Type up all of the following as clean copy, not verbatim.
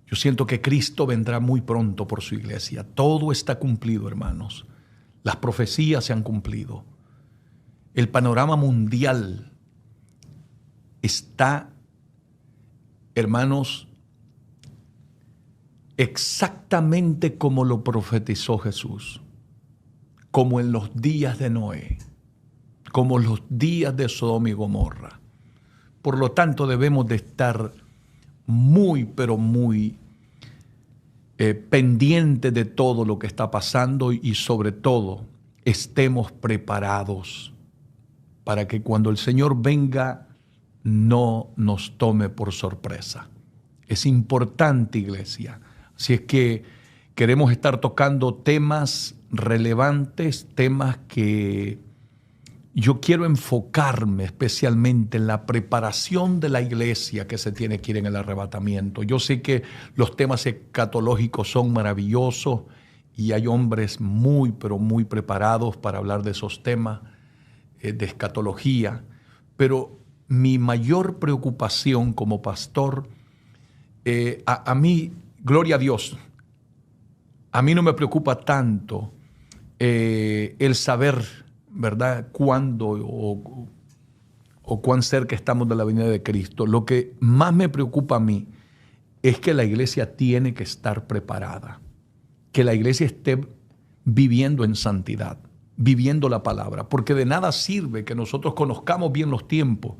Yo siento que Cristo vendrá muy pronto por su iglesia. Todo está cumplido, hermanos. Las profecías se han cumplido. El panorama mundial está, hermanos, exactamente como lo profetizó Jesús, como en los días de Noé, como los días de Sodoma y Gomorra. Por lo tanto, debemos de estar muy, pero muy pendientes de todo lo que está pasando y sobre todo estemos preparados para que cuando el Señor venga no nos tome por sorpresa. Es importante, iglesia. Así es que queremos estar tocando temas relevantes, temas que yo quiero enfocarme especialmente en la preparación de la iglesia que se tiene que ir en el arrebatamiento. Yo sé que los temas escatológicos son maravillosos y hay hombres muy, pero muy preparados para hablar de esos temas de escatología, pero mi mayor preocupación como pastor, a mí, gloria a Dios, a mí no me preocupa tanto el saber, ¿verdad?, cuándo o cuán cerca estamos de la venida de Cristo. Lo que más me preocupa a mí es que la iglesia tiene que estar preparada, que la iglesia esté viviendo en santidad, viviendo la palabra, porque de nada sirve que nosotros conozcamos bien los tiempos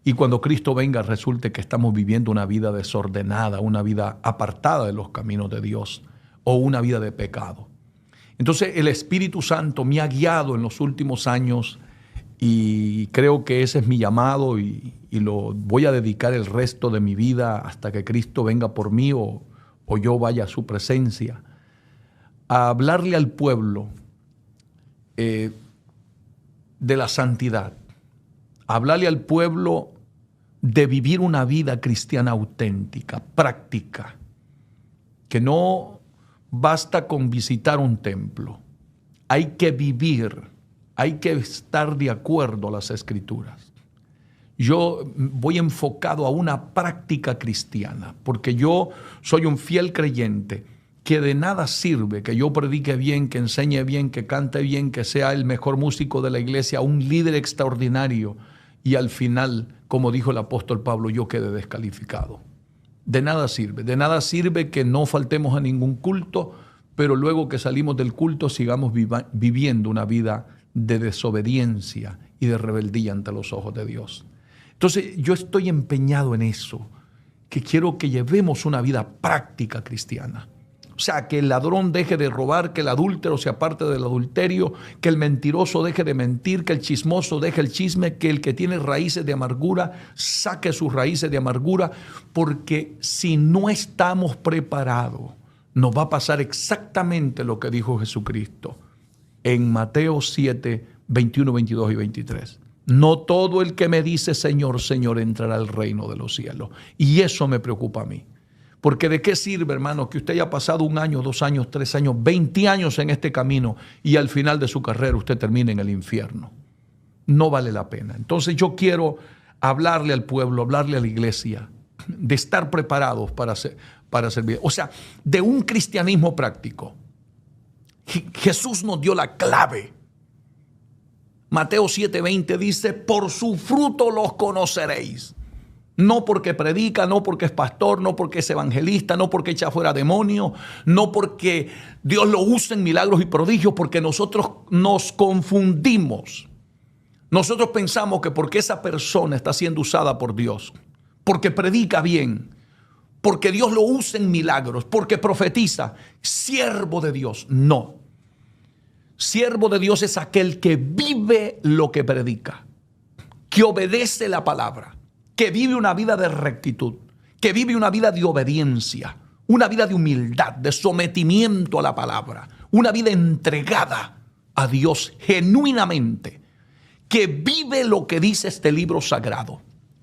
y cuando Cristo venga resulte que estamos viviendo una vida desordenada, una vida apartada de los caminos de Dios o una vida de pecado. Entonces el Espíritu Santo me ha guiado en los últimos años y creo que ese es mi llamado y lo voy a dedicar el resto de mi vida hasta que Cristo venga por mí o yo vaya a su presencia, a hablarle al pueblo de la santidad, a hablarle al pueblo de vivir una vida cristiana auténtica, práctica, que no basta con visitar un templo. Hay que vivir, hay que estar de acuerdo a las Escrituras. Yo voy enfocado a una práctica cristiana, porque yo soy un fiel creyente que de nada sirve que yo predique bien, que enseñe bien, que cante bien, que sea el mejor músico de la iglesia, un líder extraordinario, y al final, como dijo el apóstol Pablo, yo quedé descalificado. De nada sirve que no faltemos a ningún culto, pero luego que salimos del culto sigamos viviendo una vida de desobediencia y de rebeldía ante los ojos de Dios. Entonces yo estoy empeñado en eso, que quiero que llevemos una vida práctica cristiana. O sea, que el ladrón deje de robar, que el adúltero se aparte del adulterio, que el mentiroso deje de mentir, que el chismoso deje el chisme, que el que tiene raíces de amargura saque sus raíces de amargura, porque si no estamos preparados, nos va a pasar exactamente lo que dijo Jesucristo en Mateo 7, 21, 22 y 23. No todo el que me dice Señor, Señor entrará al reino de los cielos. Y eso me preocupa a mí. Porque ¿de qué sirve, hermano, que usted haya pasado 1 año, 2 años, 3 años, 20 años en este camino y al final de su carrera usted termine en el infierno? No vale la pena. Entonces yo quiero hablarle al pueblo, hablarle a la iglesia, de estar preparados para servir. O sea, de un cristianismo práctico. Jesús nos dio la clave. Mateo 7:20 dice, por su fruto los conoceréis. No porque predica, no porque es pastor, no porque es evangelista, no porque echa fuera demonios, no porque Dios lo usa en milagros y prodigios, porque nosotros nos confundimos. Nosotros pensamos que porque esa persona está siendo usada por Dios, porque predica bien, porque Dios lo usa en milagros, porque profetiza, siervo de Dios. No. Siervo de Dios es aquel que vive lo que predica, que obedece la palabra, que vive una vida de rectitud, que vive una vida de obediencia, una vida de humildad, de sometimiento a la palabra, una vida entregada a Dios genuinamente, que vive lo que dice este libro sagrado.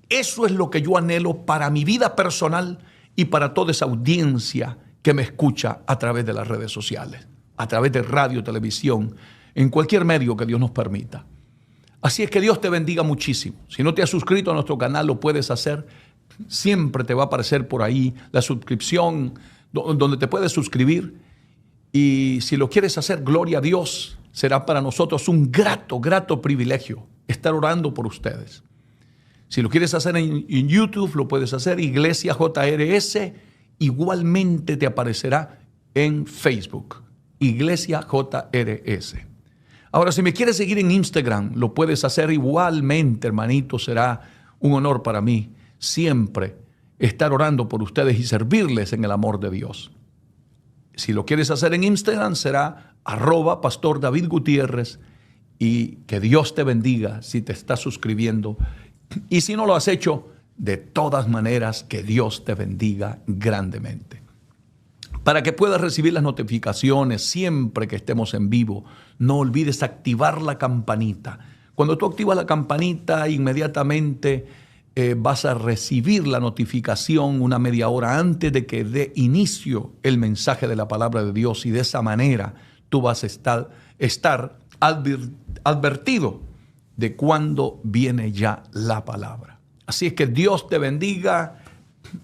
Eso es lo que yo anhelo para mi vida personal y para toda esa audiencia que me escucha a través de las redes sociales, a través de radio, televisión, en cualquier medio que Dios nos permita. Así es que Dios te bendiga muchísimo. Si no te has suscrito a nuestro canal, lo puedes hacer. Siempre te va a aparecer por ahí la suscripción, donde te puedes suscribir. Y si lo quieres hacer, gloria a Dios, será para nosotros un grato privilegio estar orando por ustedes. Si lo quieres hacer en YouTube, lo puedes hacer, Iglesia JRS, igualmente te aparecerá en Facebook, Iglesia JRS. Ahora, si me quieres seguir en Instagram, lo puedes hacer igualmente, hermanito, será un honor para mí siempre estar orando por ustedes y servirles en el amor de Dios. Si lo quieres hacer en Instagram, será @Pastor David Gutiérrez, y que Dios te bendiga si te estás suscribiendo. Y si no lo has hecho, de todas maneras, que Dios te bendiga grandemente. Para que puedas recibir las notificaciones siempre que estemos en vivo, no olvides activar la campanita. Cuando tú activas la campanita, inmediatamente vas a recibir la notificación una media hora antes de que dé inicio el mensaje de la palabra de Dios, y de esa manera tú vas a estar advertido de cuándo viene ya la palabra. Así es que Dios te bendiga,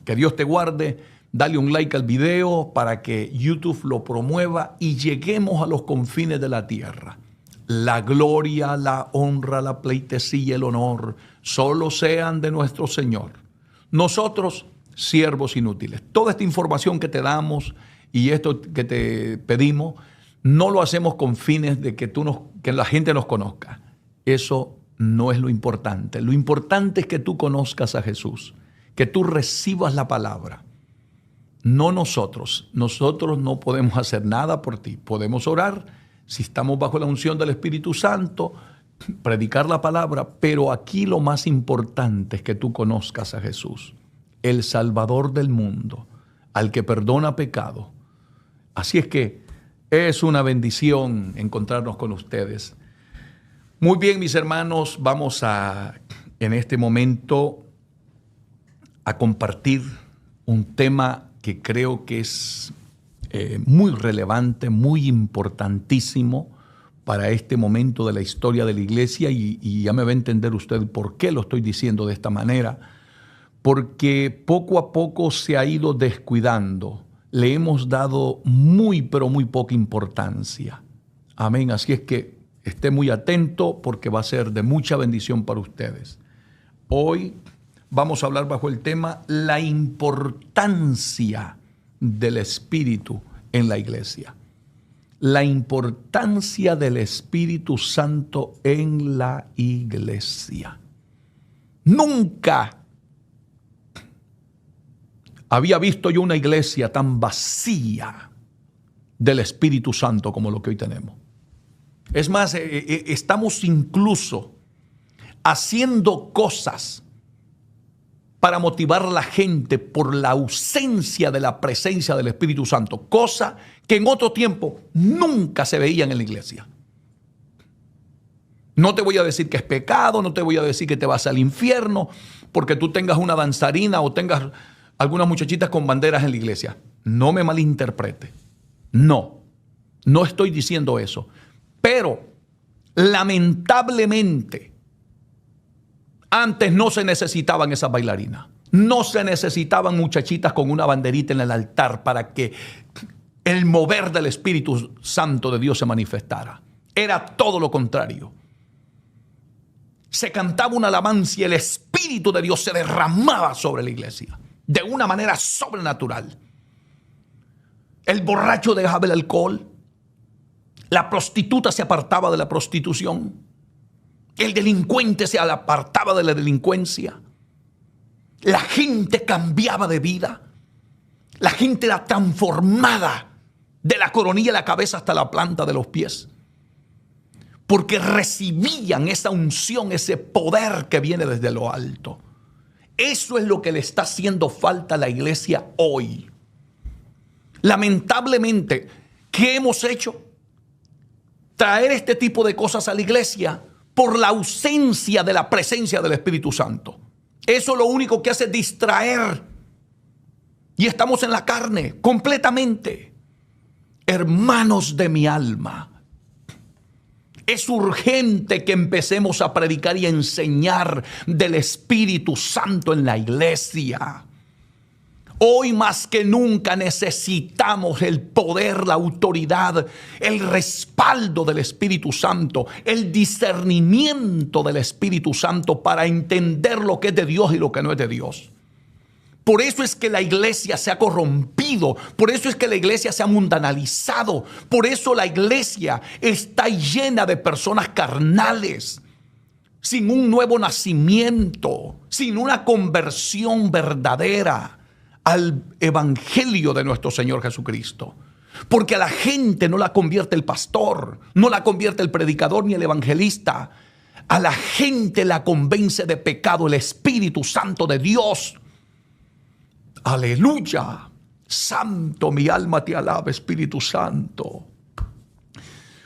que Dios te guarde. Dale un like al video para que YouTube lo promueva y lleguemos a los confines de la tierra. La gloria, la honra, la pleitesía, el honor, solo sean de nuestro Señor. Nosotros, siervos inútiles. Toda esta información que te damos y esto que te pedimos, no lo hacemos con fines de que la gente nos conozca. Eso no es lo importante. Lo importante es que tú conozcas a Jesús, que tú recibas la palabra. No nosotros. Nosotros no podemos hacer nada por ti. Podemos orar si estamos bajo la unción del Espíritu Santo, predicar la palabra, pero aquí lo más importante es que tú conozcas a Jesús, el Salvador del mundo, al que perdona pecado. Así es que es una bendición encontrarnos con ustedes. Muy bien, mis hermanos, vamos en este momento a compartir un tema que creo que es muy relevante, muy importantísimo para este momento de la historia de la iglesia, y ya me va a entender usted por qué lo estoy diciendo de esta manera, porque poco a poco se ha ido descuidando, le hemos dado pero muy poca importancia. Amén, así es que esté muy atento porque va a ser de mucha bendición para ustedes. Hoy vamos a hablar bajo el tema la importancia del Espíritu en la iglesia. La importancia del Espíritu Santo en la iglesia. Nunca había visto yo una iglesia tan vacía del Espíritu Santo como lo que hoy tenemos. Es más, estamos incluso haciendo cosas para motivar a la gente por la ausencia de la presencia del Espíritu Santo, cosa que en otro tiempo nunca se veía en la iglesia. No te voy a decir que es pecado, no te voy a decir que te vas al infierno porque tú tengas una danzarina o tengas algunas muchachitas con banderas en la iglesia. No me malinterprete. No estoy diciendo eso. Pero lamentablemente antes no se necesitaban esas bailarinas. No se necesitaban muchachitas con una banderita en el altar para que el mover del Espíritu Santo de Dios se manifestara. Era todo lo contrario. Se cantaba una alabanza y el Espíritu de Dios se derramaba sobre la iglesia de una manera sobrenatural. El borracho dejaba el alcohol. La prostituta se apartaba de la prostitución. El delincuente se apartaba de la delincuencia. La gente cambiaba de vida. La gente era transformada de la coronilla de la cabeza hasta la planta de los pies. Porque recibían esa unción, ese poder que viene desde lo alto. Eso es lo que le está haciendo falta a la iglesia hoy. Lamentablemente, ¿qué hemos hecho? Traer este tipo de cosas a la iglesia por la ausencia de la presencia del Espíritu Santo. Eso lo único que hace es distraer. Y estamos en la carne completamente. Hermanos de mi alma, Es urgente que empecemos a predicar y a enseñar del Espíritu Santo en la iglesia. Hoy más que nunca necesitamos el poder, la autoridad, el respaldo del Espíritu Santo, el discernimiento del Espíritu Santo para entender lo que es de Dios y lo que no es de Dios. Por eso es que la iglesia se ha corrompido, por eso es que la iglesia se ha mundanalizado, por eso la iglesia está llena de personas carnales, sin un nuevo nacimiento, sin una conversión verdadera al evangelio de nuestro Señor Jesucristo. Porque a la gente no la convierte el pastor, no la convierte el predicador ni el evangelista. A la gente la convence de pecado el Espíritu Santo de Dios. Aleluya. Santo, mi alma te alaba, Espíritu Santo.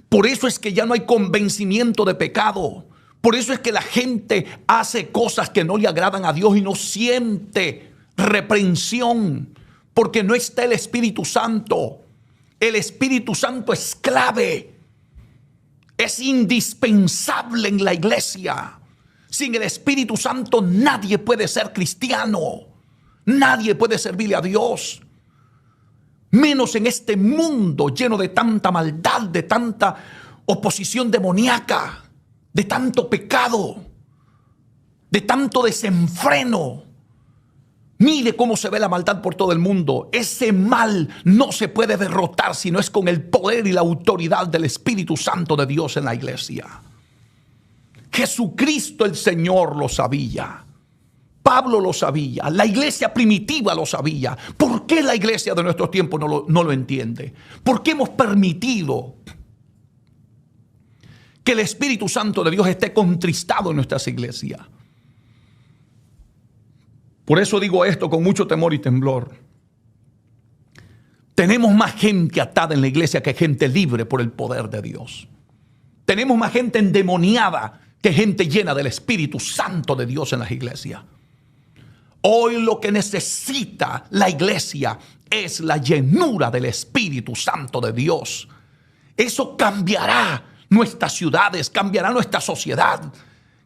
Por eso es que ya no hay convencimiento de pecado. Por eso es que la gente hace cosas que no le agradan a Dios y no siente reprensión, porque no está el Espíritu Santo. El Espíritu Santo es clave, es indispensable en la iglesia. Sin el Espíritu Santo nadie puede ser cristiano, nadie puede servirle a Dios, menos en este mundo lleno de tanta maldad, de tanta oposición demoníaca, de tanto pecado, de tanto desenfreno. Mire cómo se ve la maldad por todo el mundo. Ese mal no se puede derrotar si no es con el poder y la autoridad del Espíritu Santo de Dios en la iglesia. Jesucristo el Señor lo sabía. Pablo lo sabía. La iglesia primitiva lo sabía. ¿Por qué la iglesia de nuestros tiempos no lo entiende? ¿Por qué hemos permitido que el Espíritu Santo de Dios esté contristado en nuestras iglesias? Por eso digo esto con mucho temor y temblor. Tenemos más gente atada en la iglesia que gente libre por el poder de Dios. Tenemos más gente endemoniada que gente llena del Espíritu Santo de Dios en las iglesias. Hoy lo que necesita la iglesia es la llenura del Espíritu Santo de Dios. Eso cambiará nuestras ciudades, cambiará nuestra sociedad,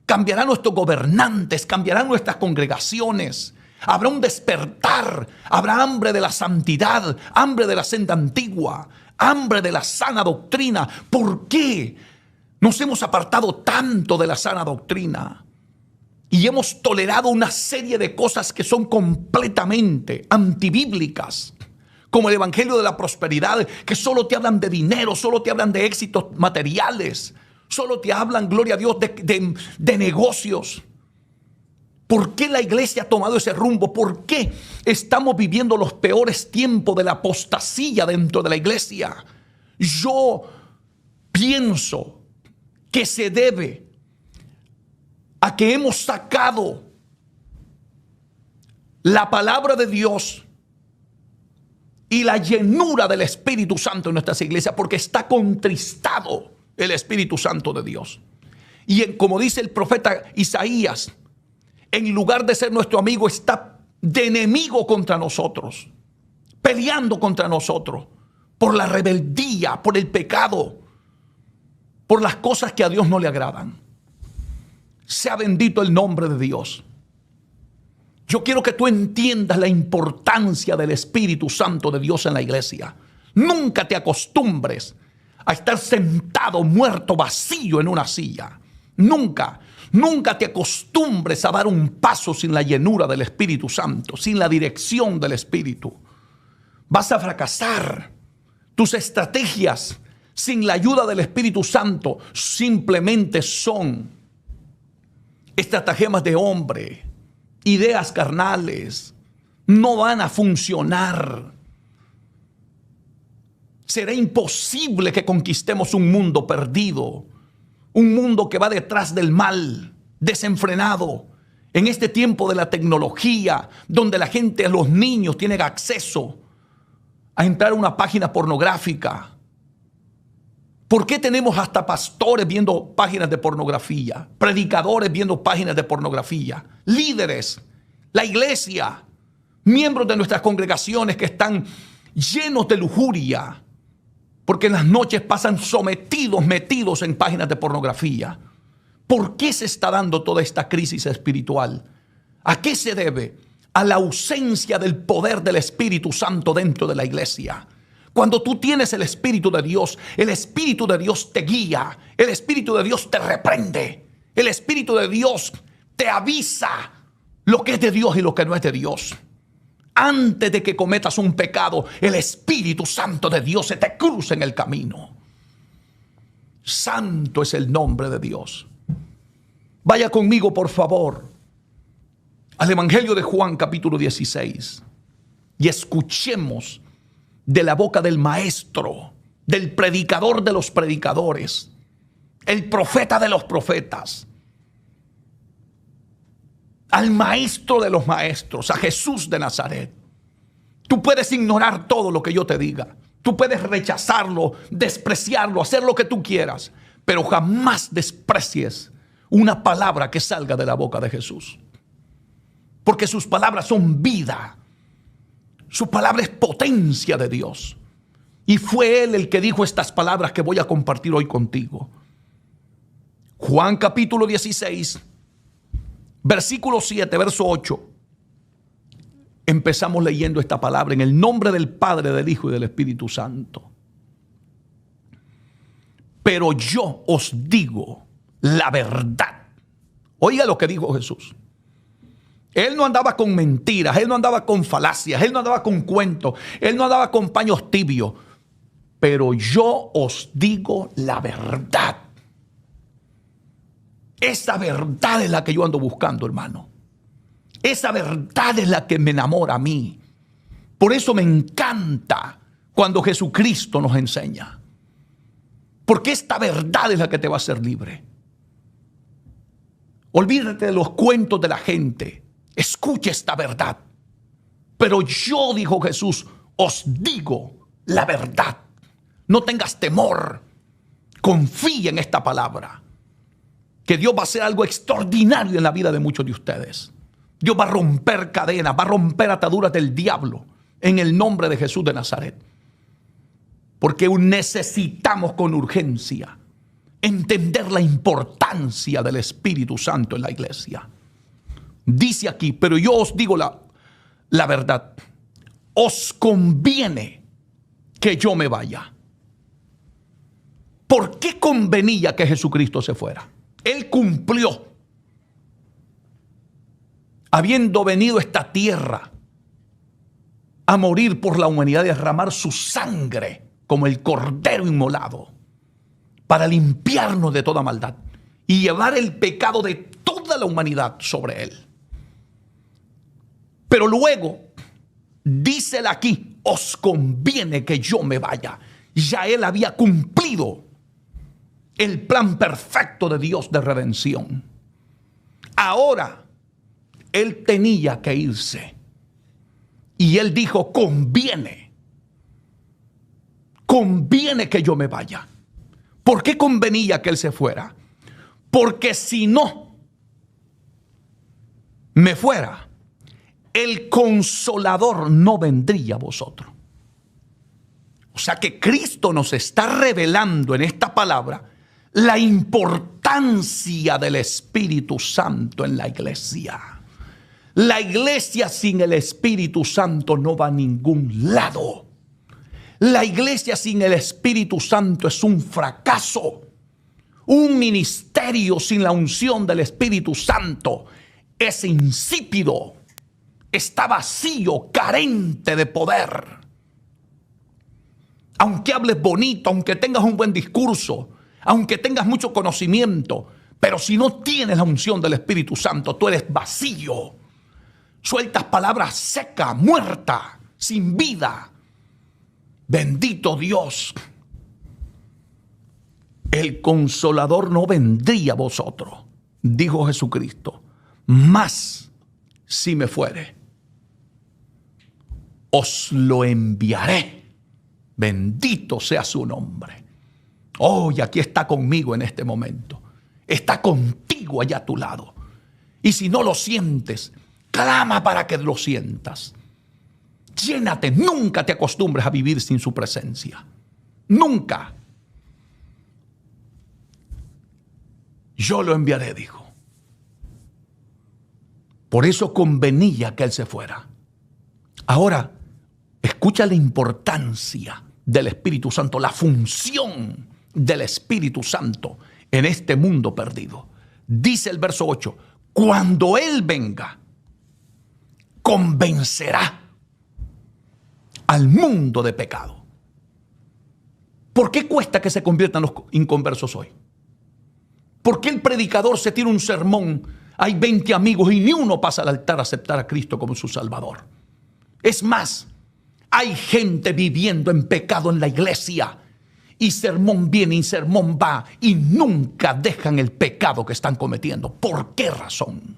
cambiará nuestros gobernantes, cambiarán nuestras congregaciones. Habrá un despertar, habrá hambre de la santidad, hambre de la senda antigua, hambre de la sana doctrina. ¿Por qué nos hemos apartado tanto de la sana doctrina? Y hemos tolerado una serie de cosas que son completamente antibíblicas, como el evangelio de la prosperidad, que solo te hablan de dinero, solo te hablan de éxitos materiales, solo te hablan, gloria a Dios, de negocios. ¿Por qué la iglesia ha tomado ese rumbo? ¿Por qué estamos viviendo los peores tiempos de la apostasía dentro de la iglesia? Yo pienso que se debe a que hemos sacado la palabra de Dios y la llenura del Espíritu Santo en nuestras iglesias, porque está contristado el Espíritu Santo de Dios. Y como dice el profeta Isaías, en lugar de ser nuestro amigo, está de enemigo contra nosotros, peleando contra nosotros por la rebeldía, por el pecado, por las cosas que a Dios no le agradan. Sea bendito el nombre de Dios. Yo quiero que tú entiendas la importancia del Espíritu Santo de Dios en la iglesia. Nunca te acostumbres a estar sentado, muerto, vacío en una silla. Nunca te acostumbres a dar un paso sin la llenura del Espíritu Santo, sin la dirección del Espíritu. Vas a fracasar. Tus estrategias sin la ayuda del Espíritu Santo simplemente son estratagemas de hombre, ideas carnales. No van a funcionar. Será imposible que conquistemos un mundo perdido, un mundo que va detrás del mal, desenfrenado. En este tiempo de la tecnología, donde la gente, los niños tienen acceso a entrar a una página pornográfica. ¿Por qué tenemos hasta pastores viendo páginas de pornografía? Predicadores viendo páginas de pornografía. Líderes, la iglesia, miembros de nuestras congregaciones que están llenos de lujuria. porque en las noches pasan metidos en páginas de pornografía. ¿Por qué se está dando toda esta crisis espiritual? ¿A qué se debe? A la ausencia del poder del Espíritu Santo dentro de la iglesia. Cuando tú tienes el Espíritu de Dios te guía, el Espíritu de Dios te reprende, el Espíritu de Dios te avisa lo que es de Dios y lo que no es de Dios. Antes de que cometas un pecado, el Espíritu Santo de Dios se te cruza en el camino. Santo es el nombre de Dios. Vaya conmigo, por favor, al Evangelio de Juan, capítulo 16, y escuchemos de la boca del maestro, del predicador de los predicadores, el profeta de los profetas, al maestro de los maestros, a Jesús de Nazaret. Tú puedes ignorar todo lo que yo te diga. Tú puedes rechazarlo, despreciarlo, hacer lo que tú quieras, pero jamás desprecies una palabra que salga de la boca de Jesús. Porque sus palabras son vida. Su palabra es potencia de Dios. Y fue Él el que dijo estas palabras que voy a compartir hoy contigo. Juan capítulo 16, versículo 7, verso 8. Empezamos leyendo esta palabra en el nombre del Padre, del Hijo y del Espíritu Santo. Pero yo os digo la verdad. Oiga lo que dijo Jesús. Él no andaba con mentiras, Él no andaba con falacias, Él no andaba con cuentos, Él no andaba con paños tibios. Pero yo os digo la verdad. Esa verdad es la que yo ando buscando, hermano. Esa verdad es la que me enamora a mí. Por eso me encanta cuando Jesucristo nos enseña. Porque esta verdad es la que te va a hacer libre. Olvídate de los cuentos de la gente. Escucha esta verdad. Pero yo, dijo Jesús, os digo la verdad. No tengas temor. Confía en esta palabra. Que Dios va a hacer algo extraordinario en la vida de muchos de ustedes. Dios va a romper cadenas, va a romper ataduras del diablo en el nombre de Jesús de Nazaret. Porque necesitamos con urgencia entender la importancia del Espíritu Santo en la iglesia. Dice aquí, pero yo os digo la verdad. Os conviene que yo me vaya. ¿Por qué convenía que Jesucristo se fuera? Él cumplió. Habiendo venido a esta tierra a morir por la humanidad y a derramar su sangre como el cordero inmolado para limpiarnos de toda maldad y llevar el pecado de toda la humanidad sobre él. Pero luego, dícele aquí, os conviene que yo me vaya. Ya él había cumplido el plan perfecto de Dios de redención. Ahora, él tenía que irse. Y él dijo, conviene que yo me vaya. ¿Por qué convenía que él se fuera? Porque si no me fuera, el Consolador no vendría a vosotros. O sea que Cristo nos está revelando en esta palabra la importancia del Espíritu Santo en la iglesia. La iglesia sin el Espíritu Santo no va a ningún lado. La iglesia sin el Espíritu Santo es un fracaso. Un ministerio sin la unción del Espíritu Santo es insípido. Está vacío, carente de poder. Aunque hables bonito, aunque tengas un buen discurso, aunque tengas mucho conocimiento, pero si no tienes la unción del Espíritu Santo, tú eres vacío. Sueltas palabras secas, muertas, sin vida. Bendito Dios. El Consolador no vendría a vosotros, dijo Jesucristo. Mas si me fuere, os lo enviaré. Bendito sea su nombre. Oh, y aquí está conmigo en este momento. Está contigo allá a tu lado. Y si no lo sientes, clama para que lo sientas. Llénate, nunca te acostumbres a vivir sin su presencia. Nunca. Yo lo enviaré, dijo. Por eso convenía que él se fuera. Ahora, escucha la importancia del Espíritu Santo, la función del Espíritu Santo en este mundo perdido. Dice el verso 8, cuando Él venga, convencerá al mundo de pecado. ¿Por qué cuesta que se conviertan los inconversos hoy? ¿Por qué el predicador se tira un sermón? Hay 20 amigos y ni uno pasa al altar a aceptar a Cristo como su Salvador. Es más, hay gente viviendo en pecado en la iglesia y sermón viene y sermón va y nunca dejan el pecado que están cometiendo. ¿Por qué razón?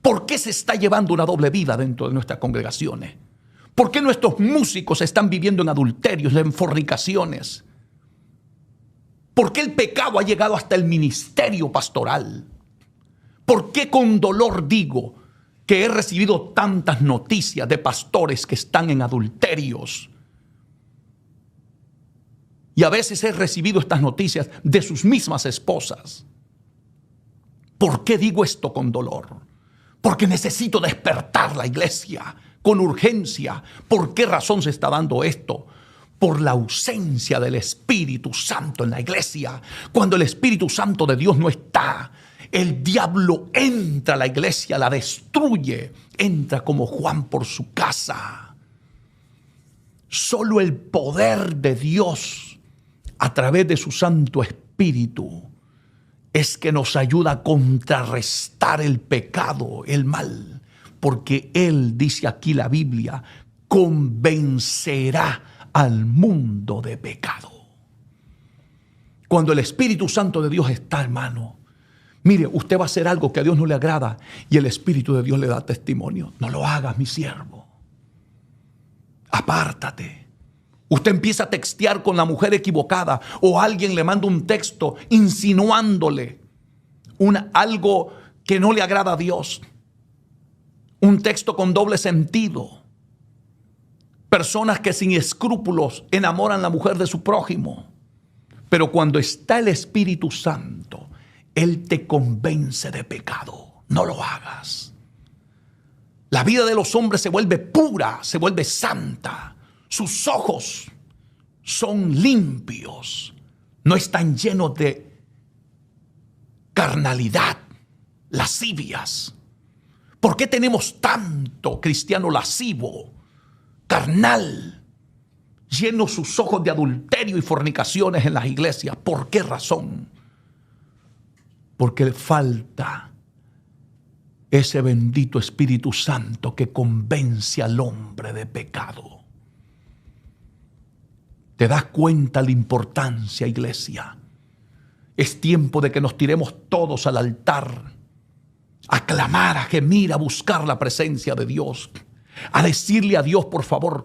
¿Por qué se está llevando una doble vida dentro de nuestras congregaciones? ¿Por qué nuestros músicos están viviendo en adulterios, en fornicaciones? ¿Por qué el pecado ha llegado hasta el ministerio pastoral? ¿Por qué con dolor digo que he recibido tantas noticias de pastores que están en adulterios? Y a veces he recibido estas noticias de sus mismas esposas. ¿Por qué digo esto con dolor? Porque necesito despertar la iglesia con urgencia. ¿Por qué razón se está dando esto? Por la ausencia del Espíritu Santo en la iglesia. Cuando el Espíritu Santo de Dios no está, el diablo entra a la iglesia, la destruye, entra como Juan por su casa. Solo el poder de Dios a través de su Santo Espíritu es que nos ayuda a contrarrestar el pecado, el mal, porque Él, dice aquí la Biblia, convencerá al mundo de pecado. Cuando el Espíritu Santo de Dios está, hermano, mire, usted va a hacer algo que a Dios no le agrada y el Espíritu de Dios le da testimonio. No lo hagas, mi siervo. Apártate. Usted empieza a textear con la mujer equivocada o alguien le manda un texto insinuándole algo que no le agrada a Dios. Un texto con doble sentido. Personas que sin escrúpulos enamoran a la mujer de su prójimo. Pero cuando está el Espíritu Santo, Él te convence de pecado. No lo hagas. La vida de los hombres se vuelve pura, se vuelve santa. Sus ojos son limpios, no están llenos de carnalidad, lascivias. ¿Por qué tenemos tanto cristiano lascivo, carnal, llenos sus ojos de adulterio y fornicaciones en las iglesias? ¿Por qué razón? Porque falta ese bendito Espíritu Santo que convence al hombre de pecado. ¿Te das cuenta la importancia, iglesia? Es tiempo de que nos tiremos todos al altar, a clamar, a gemir, a buscar la presencia de Dios, a decirle a Dios, por favor,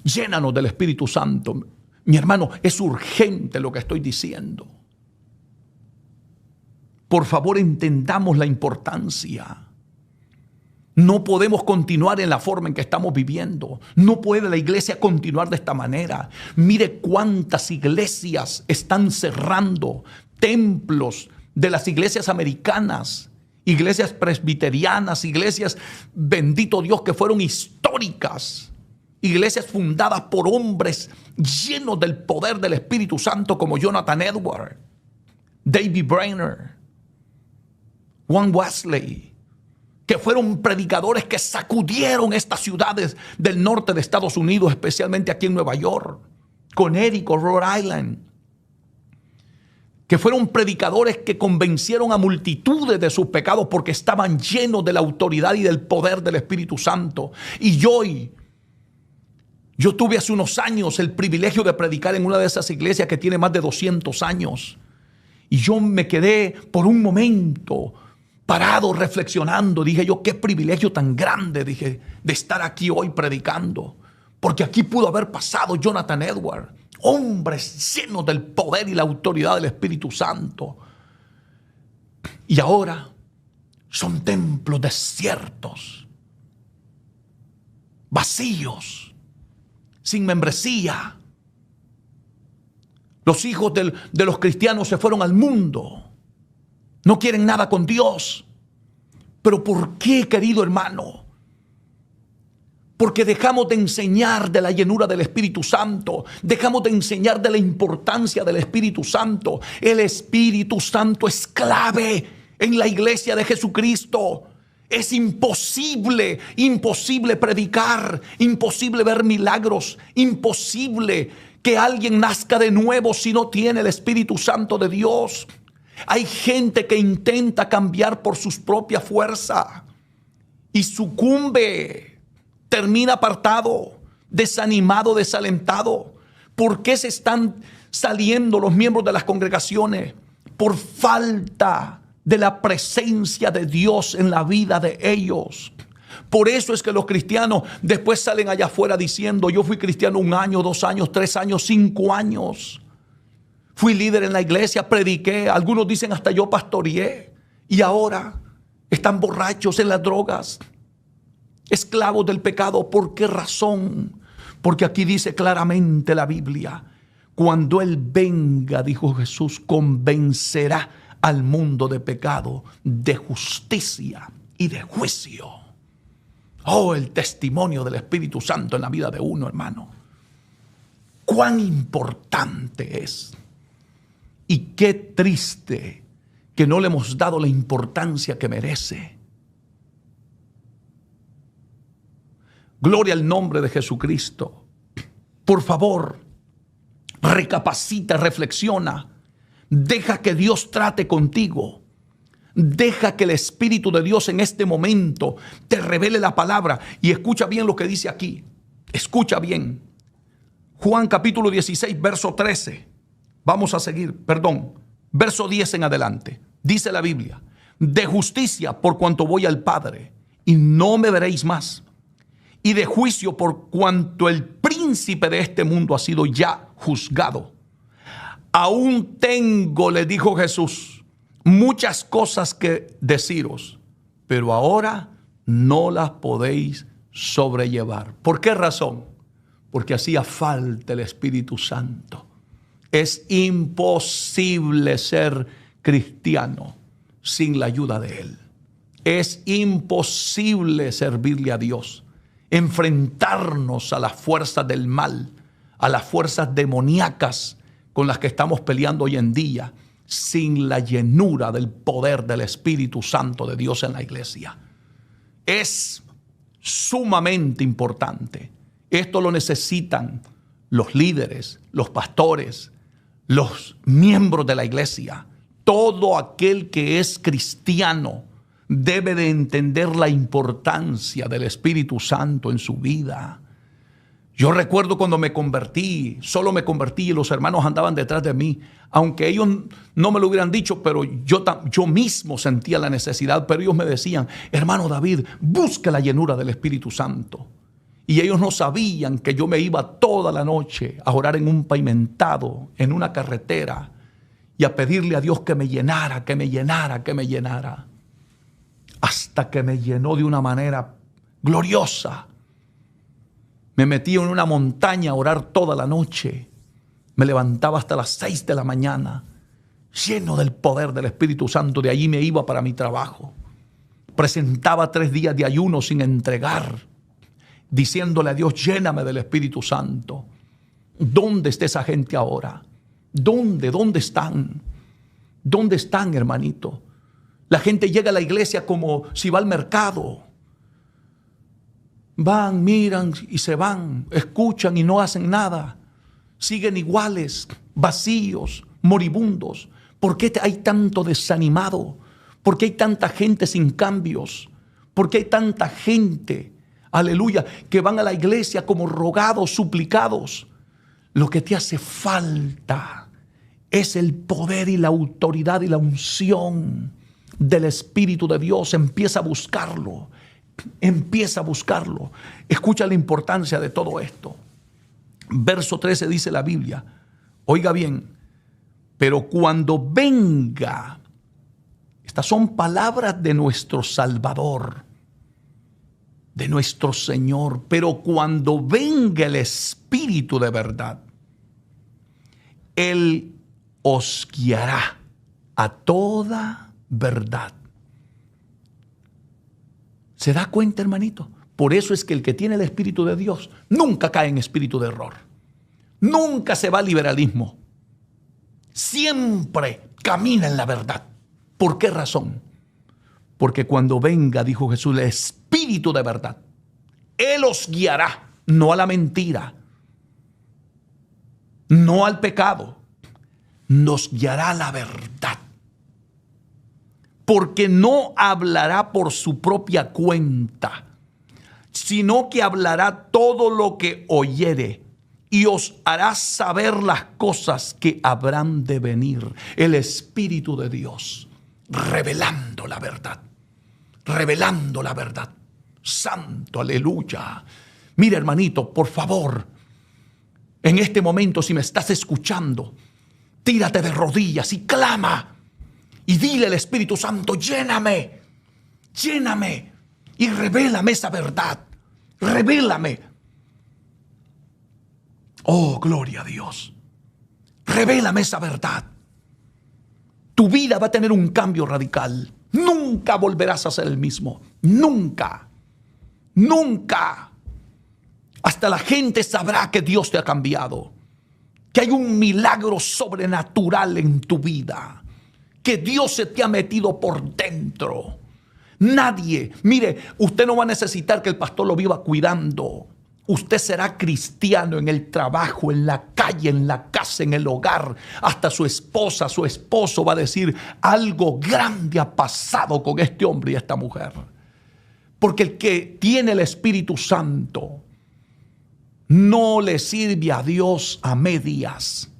llénanos del Espíritu Santo. Mi hermano, es urgente lo que estoy diciendo. Por favor, entendamos la importancia. No podemos continuar en la forma en que estamos viviendo. No puede la iglesia continuar de esta manera. Mire cuántas iglesias están cerrando. Templos de las iglesias americanas, iglesias presbiterianas, iglesias, bendito Dios, que fueron históricas. Iglesias fundadas por hombres llenos del poder del Espíritu Santo como Jonathan Edwards, David Brainerd, Juan Wesley, que fueron predicadores que sacudieron estas ciudades del norte de Estados Unidos, especialmente aquí en Nueva York, Connecticut, Rhode Island, que fueron predicadores que convencieron a multitudes de sus pecados porque estaban llenos de la autoridad y del poder del Espíritu Santo. Y yo tuve hace unos años el privilegio de predicar en una de esas iglesias que tiene más de 200 años. Y yo me quedé por un momento parado reflexionando. Dije yo, qué privilegio tan grande, dije, de estar aquí hoy predicando. Porque aquí pudo haber pasado Jonathan Edwards, hombres llenos del poder y la autoridad del Espíritu Santo. Y ahora son templos desiertos, vacíos, sin membresía. Los hijos de los cristianos se fueron al mundo. No quieren nada con Dios. ¿Pero por qué, querido hermano? Porque dejamos de enseñar de la llenura del Espíritu Santo. Dejamos de enseñar de la importancia del Espíritu Santo. El Espíritu Santo es clave en la iglesia de Jesucristo. Es imposible predicar, imposible ver milagros, imposible que alguien nazca de nuevo si no tiene el Espíritu Santo de Dios. Hay gente que intenta cambiar por sus propias fuerzas y sucumbe, termina apartado, desanimado, desalentado. ¿Por qué se están saliendo los miembros de las congregaciones? Por falta de la presencia de Dios en la vida de ellos. Por eso es que los cristianos después salen allá afuera diciendo: yo fui cristiano 1 año, 2 años, 3 años, 5 años. Fui líder en la iglesia, prediqué. Algunos dicen hasta yo pastoreé. Y ahora están borrachos, en las drogas, esclavos del pecado. ¿Por qué razón? Porque aquí dice claramente la Biblia: cuando Él venga, dijo Jesús, convencerá al mundo de pecado, de justicia y de juicio. Oh, el testimonio del Espíritu Santo en la vida de uno, hermano. Cuán importante es. Y qué triste que no le hemos dado la importancia que merece. Gloria al nombre de Jesucristo. Por favor, recapacita, reflexiona. Deja que Dios trate contigo. Deja que el Espíritu de Dios en este momento te revele la palabra. Y escucha bien lo que dice aquí. Escucha bien. Juan capítulo 16, verso 13. Vamos a seguir, verso 10 en adelante. Dice la Biblia: de justicia, por cuanto voy al Padre, y no me veréis más. Y de juicio, por cuanto el príncipe de este mundo ha sido ya juzgado. Aún tengo, le dijo Jesús, muchas cosas que deciros, pero ahora no las podéis sobrellevar. ¿Por qué razón? Porque hacía falta el Espíritu Santo. Es imposible ser cristiano sin la ayuda de Él. Es imposible servirle a Dios, enfrentarnos a las fuerzas del mal, a las fuerzas demoníacas con las que estamos peleando hoy en día, sin la llenura del poder del Espíritu Santo de Dios en la iglesia. Es sumamente importante. Esto lo necesitan los líderes, los pastores, los miembros de la iglesia. Todo aquel que es cristiano debe de entender la importancia del Espíritu Santo en su vida. Yo recuerdo cuando me convertí, solo me convertí y los hermanos andaban detrás de mí. Aunque ellos no me lo hubieran dicho, pero yo mismo sentía la necesidad. Pero ellos me decían: hermano David, busca la llenura del Espíritu Santo. Y ellos no sabían que yo me iba toda la noche a orar en un pavimentado, en una carretera, y a pedirle a Dios que me llenara, que me llenara, que me llenara. Hasta que me llenó de una manera gloriosa. Me metí en una montaña a orar toda la noche. Me levantaba hasta las 6 de la mañana, lleno del poder del Espíritu Santo. De allí me iba para mi trabajo. Presentaba 3 días de ayuno sin entregar, diciéndole a Dios: lléname del Espíritu Santo. ¿Dónde está esa gente ahora? ¿Dónde están? ¿Dónde están, hermanito? La gente llega a la iglesia como si va al mercado. Van, miran y se van, escuchan y no hacen nada. Siguen iguales, vacíos, moribundos. ¿Por qué hay tanto desanimado? ¿Por qué hay tanta gente sin cambios? ¿Por qué hay tanta gente, aleluya, que van a la iglesia como rogados, suplicados? Lo que te hace falta es el poder y la autoridad y la unción del Espíritu de Dios. Empieza a buscarlo. Empieza a buscarlo. Escucha la importancia de todo esto. Verso 13 dice la Biblia, oiga bien: pero cuando venga, estas son palabras de nuestro Salvador, de nuestro Señor, pero cuando venga el Espíritu de verdad, Él os guiará a toda verdad. ¿Se da cuenta, hermanito? Por eso es que el que tiene el Espíritu de Dios nunca cae en espíritu de error. Nunca se va al liberalismo. Siempre camina en la verdad. ¿Por qué razón? Porque cuando venga, dijo Jesús, el Espíritu de verdad, Él os guiará, no a la mentira, no al pecado, nos guiará a la verdad. Porque no hablará por su propia cuenta, sino que hablará todo lo que oyere y os hará saber las cosas que habrán de venir. El Espíritu de Dios, revelando la verdad, revelando la verdad. Santo, aleluya. Mira, hermanito, por favor, en este momento, si me estás escuchando, tírate de rodillas y clama. Y dile al Espíritu Santo, lléname, lléname y revélame esa verdad, revélame. Oh, gloria a Dios, revélame esa verdad. Tu vida va a tener un cambio radical. Nunca volverás a ser el mismo, nunca, nunca. Hasta la gente sabrá que Dios te ha cambiado, que hay un milagro sobrenatural en tu vida, que Dios se te ha metido por dentro. Nadie, mire, usted no va a necesitar que el pastor lo viva cuidando. Usted será cristiano en el trabajo, en la calle, en la casa, en el hogar. Hasta su esposa, su esposo va a decir, algo grande ha pasado con este hombre y esta mujer. Porque el que tiene el Espíritu Santo no le sirve a Dios a medias,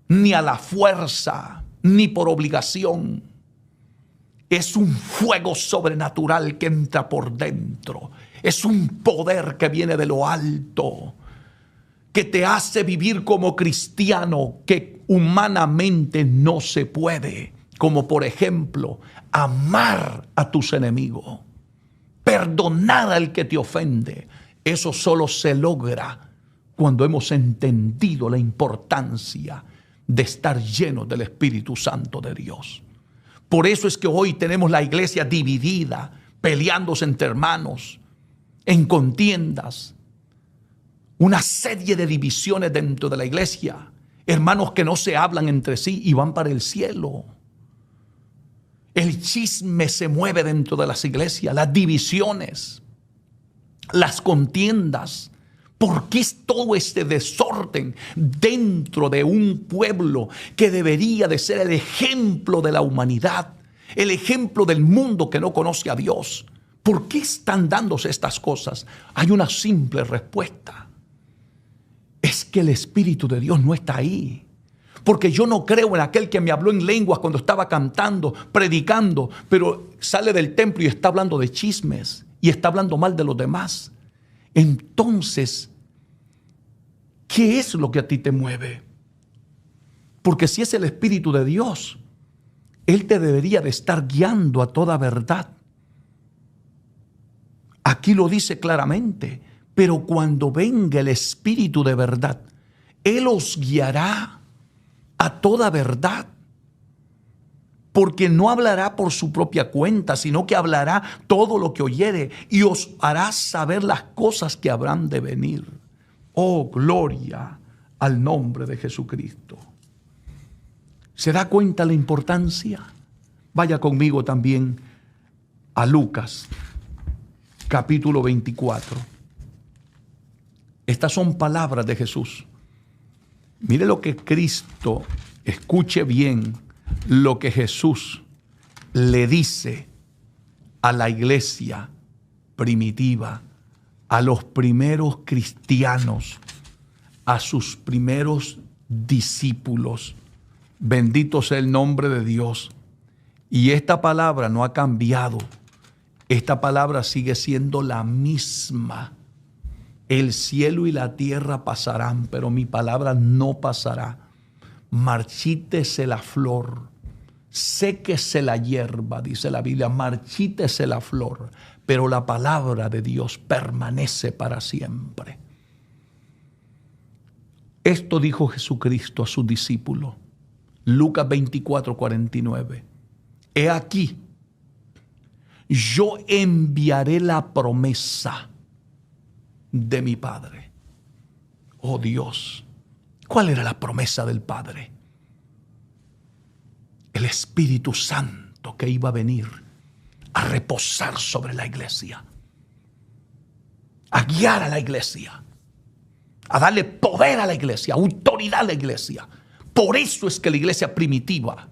ni a la fuerza, ni por obligación. Es un fuego sobrenatural que entra por dentro. Es un poder que viene de lo alto, que te hace vivir como cristiano, que humanamente no se puede. Como por ejemplo, amar a tus enemigos, perdonar al que te ofende. Eso solo se logra cuando hemos entendido la importancia de estar llenos del Espíritu Santo de Dios. Por eso es que hoy tenemos la iglesia dividida, peleándose entre hermanos, en contiendas, una serie de divisiones dentro de la iglesia, hermanos que no se hablan entre sí y van para el cielo. El chisme se mueve dentro de las iglesias, las divisiones, las contiendas. ¿Por qué es todo este desorden dentro de un pueblo que debería de ser el ejemplo de la humanidad, el ejemplo del mundo que no conoce a Dios? ¿Por qué están dándose estas cosas? Hay una simple respuesta. Es que el Espíritu de Dios no está ahí. Porque yo no creo en aquel que me habló en lenguas cuando estaba cantando, predicando, pero sale del templo y está hablando de chismes y está hablando mal de los demás. Entonces, ¿qué es lo que a ti te mueve? Porque si es el Espíritu de Dios, Él te debería de estar guiando a toda verdad. Aquí lo dice claramente, pero cuando venga el Espíritu de verdad, Él os guiará a toda verdad. Porque no hablará por su propia cuenta, sino que hablará todo lo que oyere y os hará saber las cosas que habrán de venir. Oh, gloria al nombre de Jesucristo. ¿Se da cuenta la importancia? Vaya conmigo también a Lucas, capítulo 24. Estas son palabras de Jesús. Mire lo que Cristo, escuche bien lo que Jesús le dice a la iglesia primitiva, a los primeros cristianos, a sus primeros discípulos. Bendito sea el nombre de Dios. Y esta palabra no ha cambiado. Esta palabra sigue siendo la misma. El cielo y la tierra pasarán, pero mi palabra no pasará. Marchítese la flor, séquese la hierba, dice la Biblia, marchítese la flor, pero la palabra de Dios permanece para siempre. Esto dijo Jesucristo a sus discípulos. Lucas 24:49. He aquí, yo enviaré la promesa de mi Padre. Oh Dios, ¿cuál era la promesa del Padre? El Espíritu Santo que iba a venir a reposar sobre la iglesia, a guiar a la iglesia, a darle poder a la iglesia, autoridad a la iglesia. Por eso es que la iglesia primitiva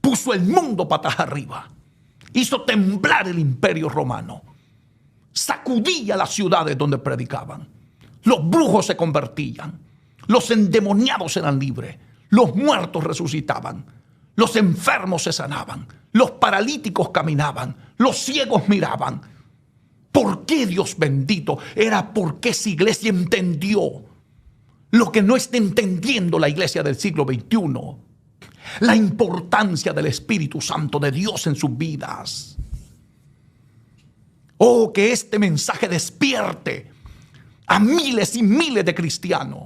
puso el mundo patas arriba, hizo temblar el imperio romano, sacudía las ciudades donde predicaban. Los brujos se convertían, los endemoniados eran libres, los muertos resucitaban, los enfermos se sanaban, los paralíticos caminaban, los ciegos miraban. ¿Por qué, Dios bendito? Era porque esa iglesia entendió lo que no está entendiendo la iglesia del siglo XXI. La importancia del Espíritu Santo de Dios en sus vidas. Oh, que este mensaje despierte a miles y miles de cristianos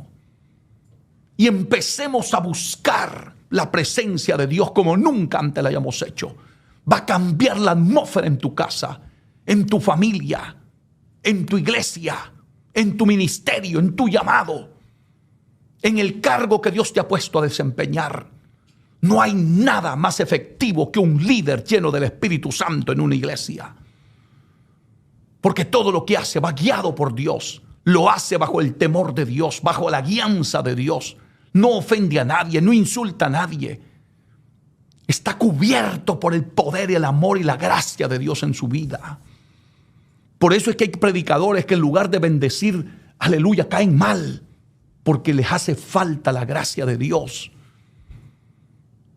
y empecemos a buscar la presencia de Dios como nunca antes la hayamos hecho. Va a cambiar la atmósfera en tu casa, en tu familia, en tu iglesia, en tu ministerio, en tu llamado, en el cargo que Dios te ha puesto a desempeñar. No hay nada más efectivo que un líder lleno del Espíritu Santo en una iglesia. Porque todo lo que hace va guiado por Dios. Lo hace bajo el temor de Dios, bajo la guianza de Dios. No ofende a nadie, no insulta a nadie. Está cubierto por el poder y el amor y la gracia de Dios en su vida. Por eso es que hay predicadores que en lugar de bendecir, aleluya, caen mal. Porque les hace falta la gracia de Dios.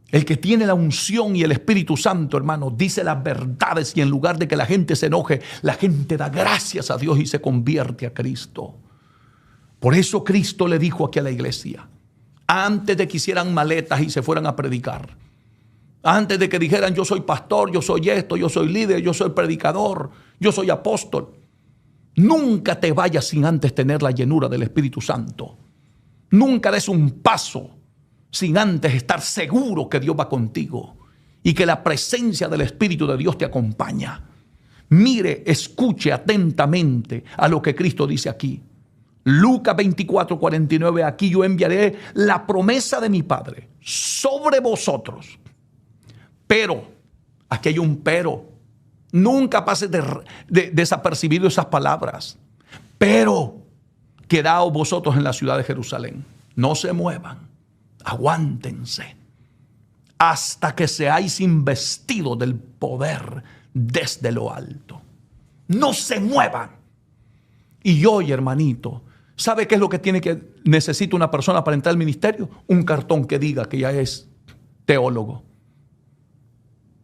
El que tiene la unción y el Espíritu Santo, hermano, dice las verdades y en lugar de que la gente se enoje, la gente da gracias a Dios y se convierte a Cristo. Por eso Cristo le dijo aquí a la iglesia, antes de que hicieran maletas y se fueran a predicar, antes de que dijeran yo soy pastor, yo soy esto, yo soy líder, yo soy predicador, yo soy apóstol, nunca te vayas sin antes tener la llenura del Espíritu Santo. Nunca des un paso sin antes estar seguro que Dios va contigo y que la presencia del Espíritu de Dios te acompaña. Mire, escuche atentamente a lo que Cristo dice aquí. Lucas 24:49, aquí yo enviaré la promesa de mi Padre sobre vosotros. Pero, aquí hay un pero. Nunca pases desapercibido esas palabras. Pero, quedaos vosotros en la ciudad de Jerusalén. No se muevan. Aguántense hasta que seáis investidos del poder desde lo alto. No se muevan. Y hoy, hermanito, ¿sabe qué es lo que necesita una persona para entrar al ministerio? Un cartón que diga que ya es teólogo,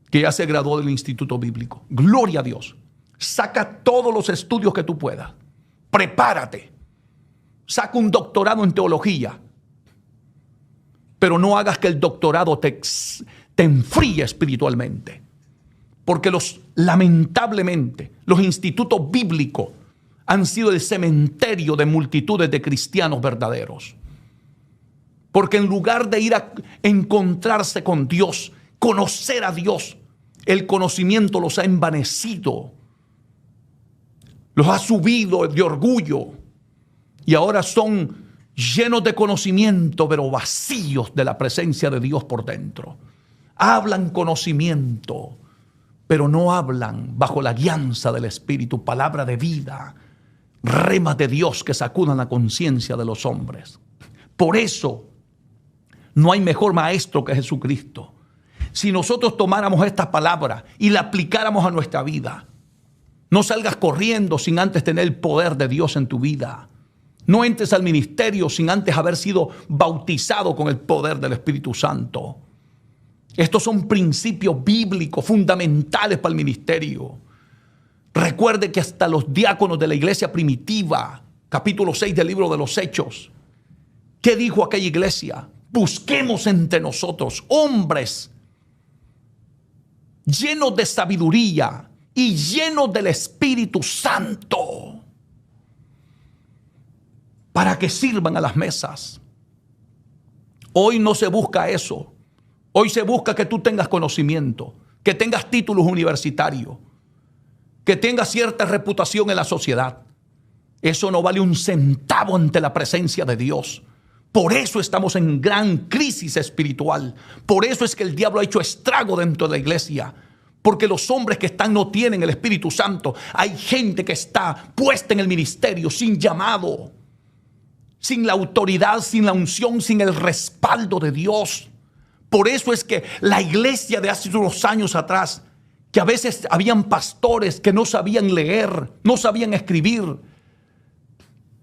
que ya se graduó del instituto bíblico. Gloria a Dios. Saca todos los estudios que tú puedas. Prepárate. Saca un doctorado en teología. Pero no hagas que el doctorado te enfríe espiritualmente. Porque lamentablemente, los institutos bíblicos han sido el cementerio de multitudes de cristianos verdaderos. Porque en lugar de ir a encontrarse con Dios, conocer a Dios, el conocimiento los ha envanecido, los ha subido de orgullo y ahora son llenos de conocimiento, pero vacíos de la presencia de Dios por dentro. Hablan conocimiento, pero no hablan bajo la guianza del Espíritu, palabra de vida, remas de Dios que sacudan la conciencia de los hombres. Por eso, no hay mejor maestro que Jesucristo. Si nosotros tomáramos estas palabras y la aplicáramos a nuestra vida, no salgas corriendo sin antes tener el poder de Dios en tu vida. No entres al ministerio sin antes haber sido bautizado con el poder del Espíritu Santo. Estos son principios bíblicos fundamentales para el ministerio. Recuerde que hasta los diáconos de la iglesia primitiva, capítulo 6 del libro de los Hechos, ¿qué dijo aquella iglesia? Busquemos entre nosotros hombres llenos de sabiduría y llenos del Espíritu Santo, para que sirvan a las mesas. Hoy no se busca eso. Hoy se busca que tú tengas conocimiento, que tengas títulos universitarios, que tengas cierta reputación en la sociedad. Eso no vale un centavo ante la presencia de Dios. Por eso estamos en gran crisis espiritual. Por eso es que el diablo ha hecho estrago dentro de la iglesia. Porque los hombres que están no tienen el Espíritu Santo. Hay gente que está puesta en el ministerio sin llamado, sin la autoridad, sin la unción, sin el respaldo de Dios. Por eso es que la iglesia de hace unos años atrás, que a veces habían pastores que no sabían leer, no sabían escribir,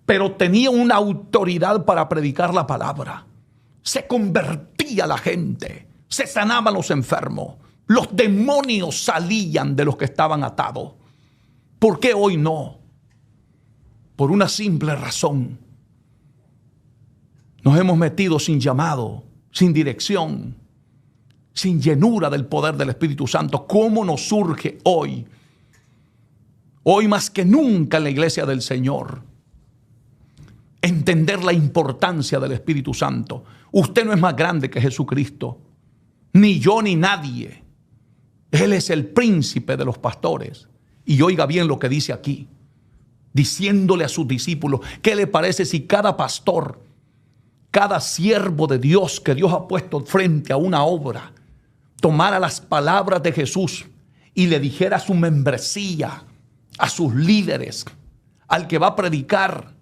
pero tenían una autoridad para predicar la palabra. Se convertía la gente, se sanaban los enfermos, los demonios salían de los que estaban atados. ¿Por qué hoy no? Por una simple razón. Nos hemos metido sin llamado, sin dirección, sin llenura del poder del Espíritu Santo. ¿Cómo nos surge hoy? Hoy más que nunca en la iglesia del Señor, entender la importancia del Espíritu Santo. Usted no es más grande que Jesucristo, ni yo ni nadie. Él es el príncipe de los pastores. Y oiga bien lo que dice aquí, diciéndole a sus discípulos, ¿qué le parece si cada pastor, cada siervo de Dios que Dios ha puesto frente a una obra, tomara las palabras de Jesús y le dijera a su membresía, a sus líderes, al que va a predicar,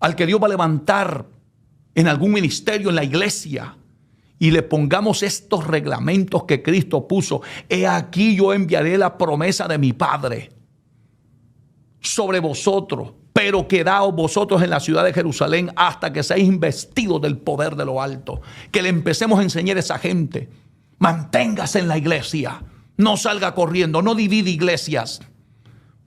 al que Dios va a levantar en algún ministerio en la iglesia, y le pongamos estos reglamentos que Cristo puso? He aquí yo enviaré la promesa de mi Padre sobre vosotros, pero quedaos vosotros en la ciudad de Jerusalén hasta que seáis investidos del poder de lo alto. Que le empecemos a enseñar a esa gente. Manténgase en la iglesia, no salga corriendo, no divide iglesias.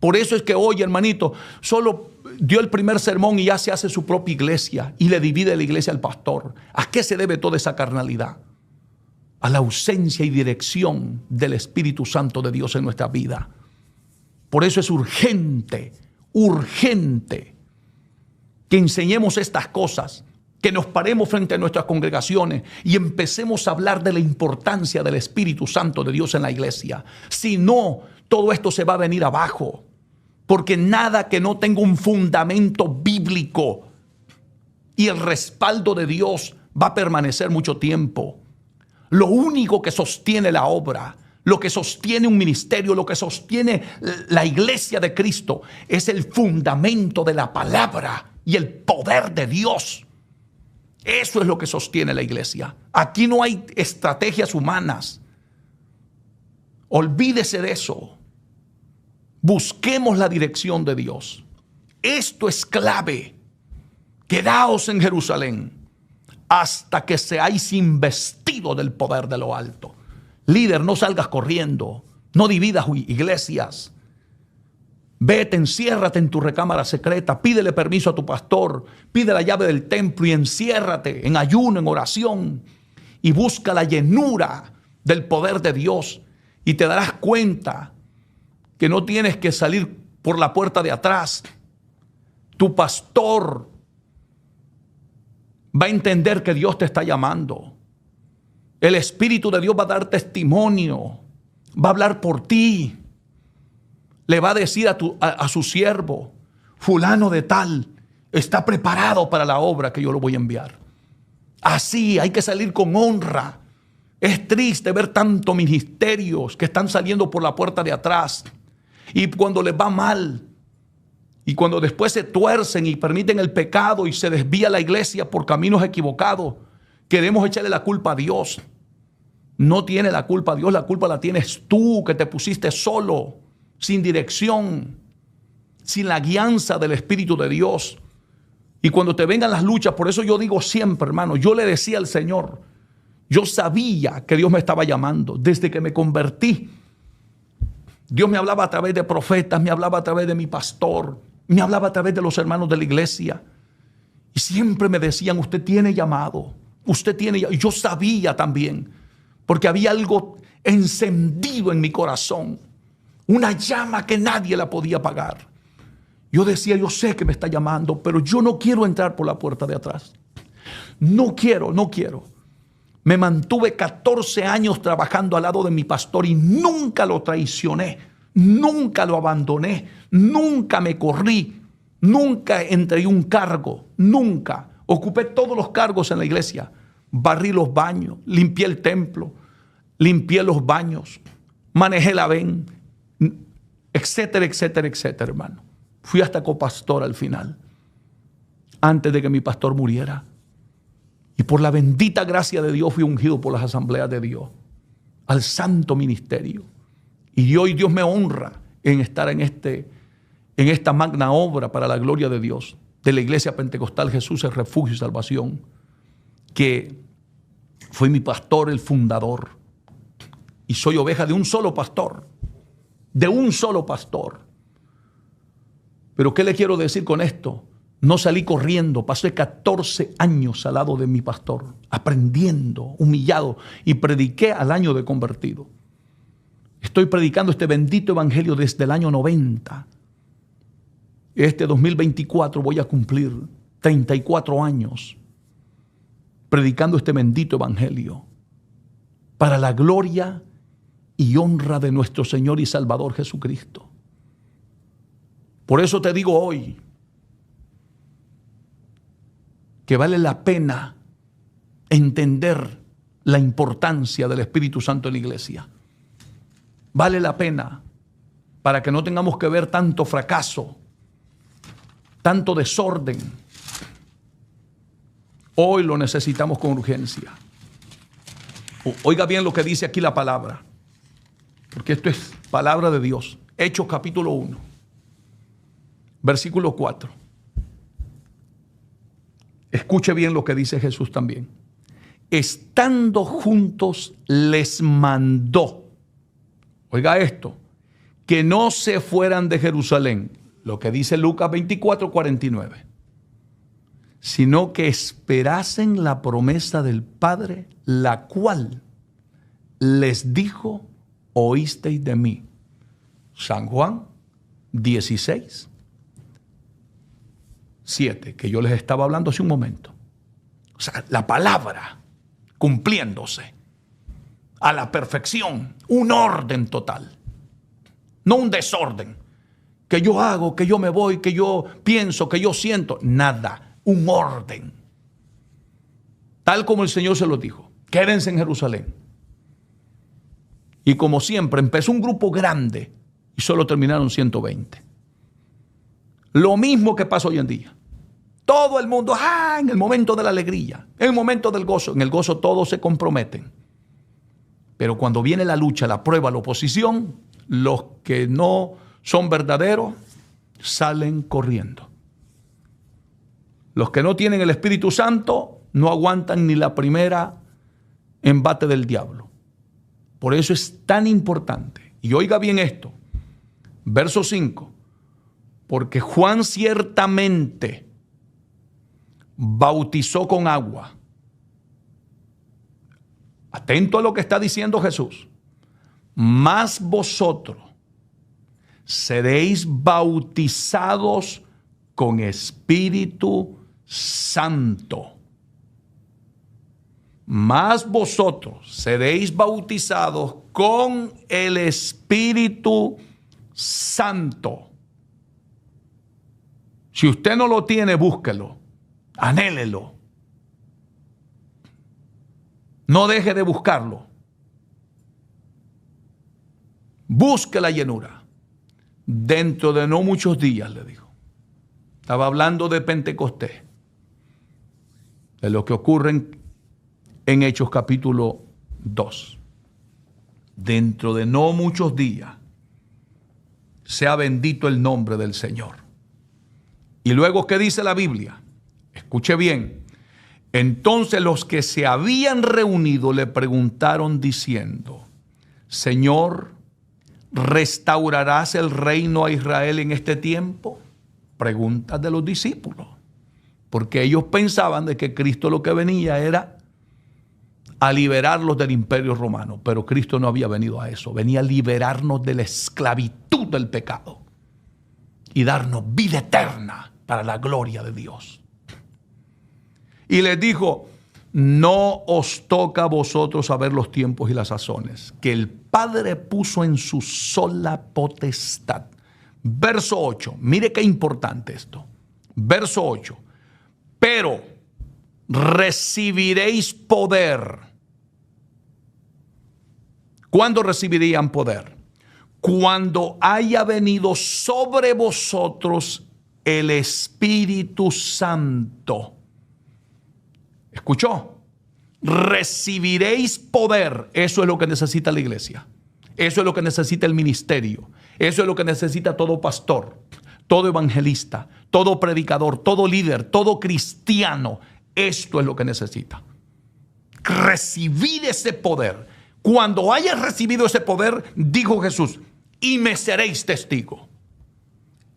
Por eso es que hoy, hermanito, solo dio el primer sermón y ya se hace su propia iglesia y le divide la iglesia al pastor. ¿A qué se debe toda esa carnalidad? A la ausencia y dirección del Espíritu Santo de Dios en nuestra vida. Por eso es urgente que enseñemos estas cosas, que nos paremos frente a nuestras congregaciones y empecemos a hablar de la importancia del Espíritu Santo de Dios en la iglesia. Si no, todo esto se va a venir abajo. Porque nada que no tenga un fundamento bíblico y el respaldo de Dios va a permanecer mucho tiempo. Lo único que sostiene la obra, lo que sostiene un ministerio, lo que sostiene la iglesia de Cristo, es el fundamento de la palabra y el poder de Dios. Eso es lo que sostiene la iglesia. Aquí no hay estrategias humanas. Olvídese de eso. Busquemos la dirección de Dios. Esto es clave. Quedaos en Jerusalén hasta que seáis investidos del poder de lo alto. Líder, no salgas corriendo. No dividas iglesias. Vete, enciérrate en tu recámara secreta. Pídele permiso a tu pastor. Pide la llave del templo y enciérrate en ayuno, en oración. Y busca la llenura del poder de Dios. Y te darás cuenta que no tienes que salir por la puerta de atrás. Tu pastor va a entender que Dios te está llamando. El Espíritu de Dios va a dar testimonio. Va a hablar por ti. Le va a decir a su siervo, fulano de tal, está preparado para la obra que yo lo voy a enviar. Así hay que salir con honra. Es triste ver tantos ministerios que están saliendo por la puerta de atrás. Y cuando les va mal, y cuando después se tuercen y permiten el pecado y se desvía la iglesia por caminos equivocados, queremos echarle la culpa a Dios. No tiene la culpa Dios, la culpa la tienes tú, que te pusiste solo, sin dirección, sin la guianza del Espíritu de Dios. Y cuando te vengan las luchas, por eso yo digo siempre, hermano, yo le decía al Señor, yo sabía que Dios me estaba llamando desde que me convertí. Dios me hablaba a través de profetas, me hablaba a través de mi pastor, me hablaba a través de los hermanos de la iglesia. Y siempre me decían, usted tiene llamado, usted tiene llamado. Y yo sabía también, porque había algo encendido en mi corazón, una llama que nadie la podía apagar. Yo decía, yo sé que me está llamando, pero yo no quiero entrar por la puerta de atrás. No quiero, no quiero. Me mantuve 14 años trabajando al lado de mi pastor y nunca lo traicioné, nunca lo abandoné, nunca me corrí, nunca entregué un cargo, nunca. Ocupé todos los cargos en la iglesia. Barrí los baños, limpié el templo, limpié los baños, manejé la ven, etcétera, etcétera, etcétera, hermano. Fui hasta copastor al final, antes de que mi pastor muriera. Y por la bendita gracia de Dios fui ungido por las asambleas de Dios al santo ministerio. Y hoy Dios me honra en estar en esta magna obra para la gloria de Dios, de la Iglesia Pentecostal Jesús es Refugio y Salvación, que fue mi pastor, el fundador. Y soy oveja de un solo pastor, de un solo pastor. Pero ¿qué le quiero decir con esto? No salí corriendo, pasé 14 años al lado de mi pastor, aprendiendo, humillado, y prediqué al año de convertido. Estoy predicando este bendito evangelio desde el año 90. Este 2024 voy a cumplir 34 años predicando este bendito evangelio para la gloria y honra de nuestro Señor y Salvador Jesucristo. Por eso te digo hoy que vale la pena entender la importancia del Espíritu Santo en la iglesia. Vale la pena para que no tengamos que ver tanto fracaso, tanto desorden. Hoy lo necesitamos con urgencia. Oiga bien lo que dice aquí la palabra, porque esto es palabra de Dios. Hechos capítulo 1, versículo 4. Escuche bien lo que dice Jesús también. Estando juntos les mandó, oiga esto, que no se fueran de Jerusalén, lo que dice Lucas 24:49, sino que esperasen la promesa del Padre, la cual les dijo, oísteis de mí. San Juan 16:7, que yo les estaba hablando hace un momento. O sea, la palabra cumpliéndose a la perfección, un orden total, no un desorden, que yo hago, que yo me voy, que yo pienso, que yo siento, nada, un orden. Tal como el Señor se lo dijo, quédense en Jerusalén. Y como siempre, empezó un grupo grande y solo terminaron 120. Lo mismo que pasa hoy en día. Todo el mundo, en el momento de la alegría, en el momento del gozo, en el gozo todos se comprometen. Pero cuando viene la lucha, la prueba, la oposición, los que no son verdaderos salen corriendo. Los que no tienen el Espíritu Santo no aguantan ni la primera embate del diablo. Por eso es tan importante. Y oiga bien esto, verso 5. Porque Juan ciertamente bautizó con agua. Atento a lo que está diciendo Jesús. Mas vosotros seréis bautizados con Espíritu Santo. Mas vosotros seréis bautizados con el Espíritu Santo. Si usted no lo tiene, búsquelo, anhélelo. No deje de buscarlo. Busque la llenura. Dentro de no muchos días, le dijo. Estaba hablando de Pentecostés, de lo que ocurre en Hechos capítulo 2. Dentro de no muchos días, sea bendito el nombre del Señor. Y luego, ¿qué dice la Biblia? Escuche bien. Entonces los que se habían reunido le preguntaron diciendo, Señor, ¿restaurarás el reino a Israel en este tiempo? Preguntas de los discípulos. Porque ellos pensaban de que Cristo lo que venía era a liberarlos del imperio romano. Pero Cristo no había venido a eso. Venía a liberarnos de la esclavitud del pecado y darnos vida eterna para la gloria de Dios. Y les dijo, no os toca a vosotros saber los tiempos y las sazones, que el Padre puso en su sola potestad. Verso 8, mire qué importante esto. Verso 8, pero recibiréis poder. ¿Cuándo recibirían poder? Cuando haya venido sobre vosotros el Espíritu Santo. ¿Escuchó? Recibiréis poder. Eso es lo que necesita la iglesia. Eso es lo que necesita el ministerio. Eso es lo que necesita todo pastor, todo evangelista, todo predicador, todo líder, todo cristiano. Esto es lo que necesita. Recibir ese poder. Cuando hayas recibido ese poder, dijo Jesús, y me seréis testigo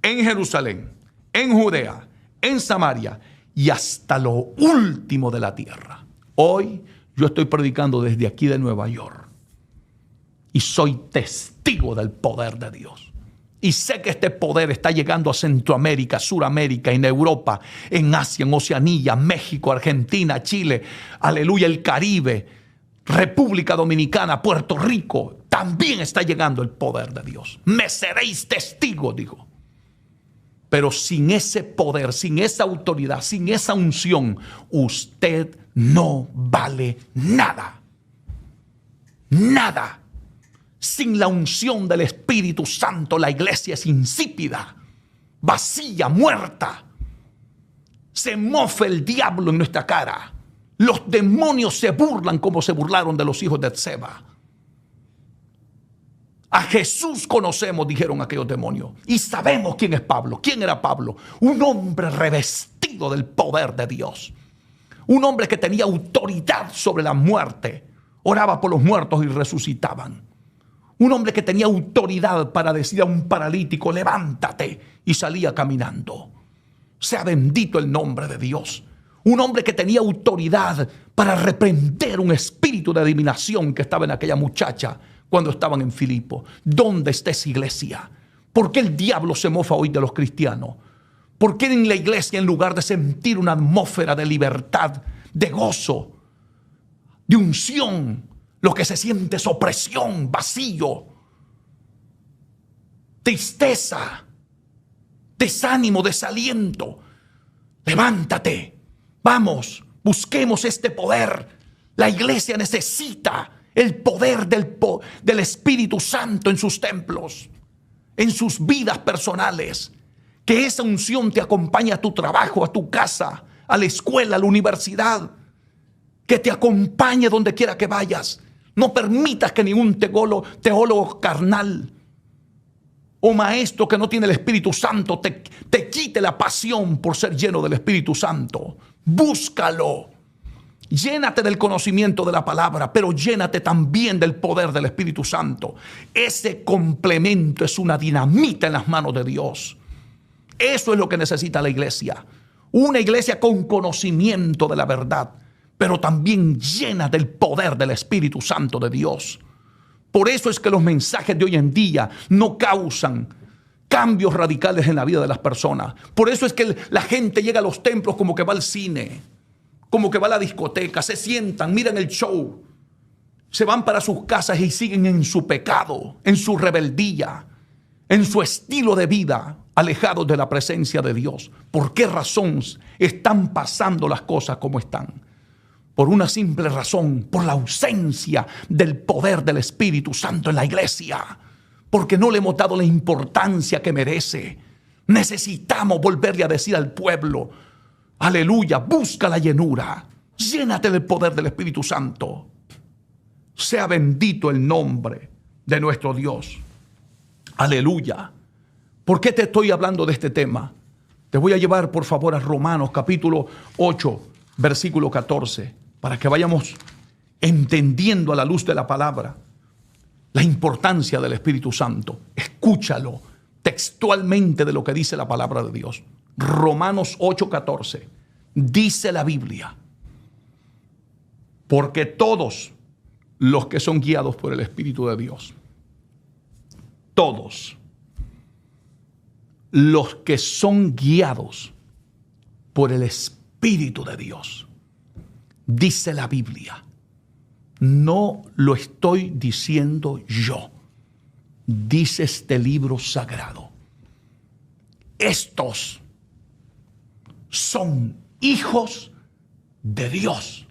en Jerusalén, en Judea, en Samaria y hasta lo último de la tierra. Hoy yo estoy predicando desde aquí de Nueva York y soy testigo del poder de Dios. Y sé que este poder está llegando a Centroamérica, Suramérica, en Europa, en Asia, en Oceanía, México, Argentina, Chile, aleluya, el Caribe, República Dominicana, Puerto Rico. También está llegando el poder de Dios. Me seréis testigos, dijo. Pero sin ese poder, sin esa autoridad, sin esa unción, usted no vale nada. Nada. Sin la unción del Espíritu Santo, la iglesia es insípida, vacía, muerta. Se mofa el diablo en nuestra cara. Los demonios se burlan como se burlaron de los hijos de Seba. A Jesús conocemos, dijeron aquellos demonios. Y sabemos quién es Pablo. ¿Quién era Pablo? Un hombre revestido del poder de Dios. Un hombre que tenía autoridad sobre la muerte. Oraba por los muertos y resucitaban. Un hombre que tenía autoridad para decir a un paralítico, levántate, y salía caminando. Sea bendito el nombre de Dios. Un hombre que tenía autoridad para reprender un espíritu de adivinación que estaba en aquella muchacha cuando estaban en Filipo. ¿Dónde está esa iglesia? ¿Por qué el diablo se mofa hoy de los cristianos? ¿Por qué en la iglesia, en lugar de sentir una atmósfera de libertad, de gozo, de unción, lo que se siente es opresión, vacío, tristeza, desánimo, desaliento? Levántate. Vamos, busquemos este poder. La iglesia necesita el poder del Espíritu Santo en sus templos, en sus vidas personales. Que esa unción te acompañe a tu trabajo, a tu casa, a la escuela, a la universidad. Que te acompañe donde quiera que vayas. No permitas que ningún teólogo carnal o maestro que no tiene el Espíritu Santo te quite la pasión por ser lleno del Espíritu Santo. Búscalo. Llénate del conocimiento de la palabra, pero llénate también del poder del Espíritu Santo. Ese complemento es una dinamita en las manos de Dios. Eso es lo que necesita la iglesia. Una iglesia con conocimiento de la verdad, pero también llena del poder del Espíritu Santo de Dios. Por eso es que los mensajes de hoy en día no causan cambios radicales en la vida de las personas. Por eso es que la gente llega a los templos como que va al cine, como que va a la discoteca, se sientan, miran el show, se van para sus casas y siguen en su pecado, en su rebeldía, en su estilo de vida, alejados de la presencia de Dios. ¿Por qué razón están pasando las cosas como están? Por una simple razón, por la ausencia del poder del Espíritu Santo en la iglesia. Porque no le hemos dado la importancia que merece. Necesitamos volverle a decir al pueblo, aleluya, busca la llenura, llénate del poder del Espíritu Santo. Sea bendito el nombre de nuestro Dios. Aleluya. ¿Por qué te estoy hablando de este tema? Te voy a llevar por favor a Romanos capítulo 8, versículo 14, para que vayamos entendiendo a la luz de la palabra la importancia del Espíritu Santo. Escúchalo textualmente de lo que dice la palabra de Dios. Romanos 8:14. Dice la Biblia: porque todos los que son guiados por el Espíritu de Dios, todos los que son guiados por el Espíritu de Dios, Dice la Biblia. No lo estoy diciendo yo. Dice este libro sagrado. Estos son hijos de Dios.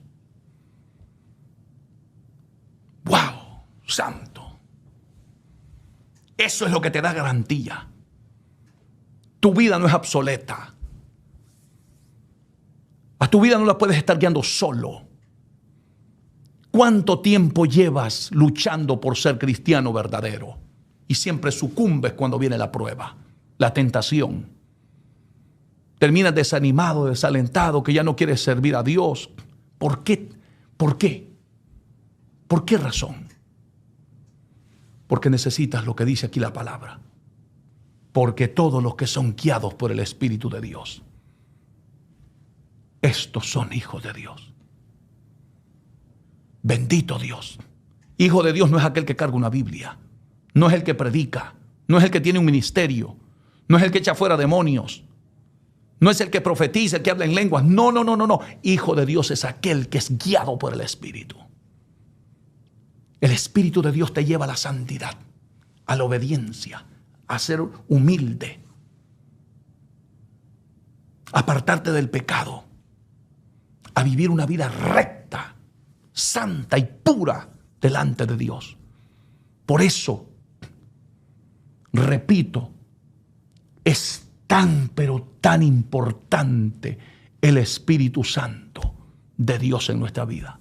¡Wow! Santo. Eso es lo que te da garantía. Tu vida no es obsoleta. A tu vida no la puedes estar guiando solo. ¿Cuánto tiempo llevas luchando por ser cristiano verdadero? Y siempre sucumbes cuando viene la prueba, la tentación. Terminas desanimado, desalentado, que ya no quieres servir a Dios. ¿Por qué? ¿Por qué? ¿Por qué razón? Porque necesitas lo que dice aquí la palabra. Porque todos los que son guiados por el Espíritu de Dios, estos son hijos de Dios. Bendito Dios. Hijo de Dios no es aquel que carga una Biblia, no es el que predica, no es el que tiene un ministerio, no es el que echa fuera demonios, no es el que profetiza, el que habla en lenguas. No. Hijo de Dios es aquel que es guiado por el Espíritu. El Espíritu de Dios te lleva a la santidad, a la obediencia, a ser humilde, a apartarte del pecado, a vivir una vida recta, santa y pura delante de Dios. Por eso, repito, es tan pero tan importante el Espíritu Santo de Dios en nuestra vida.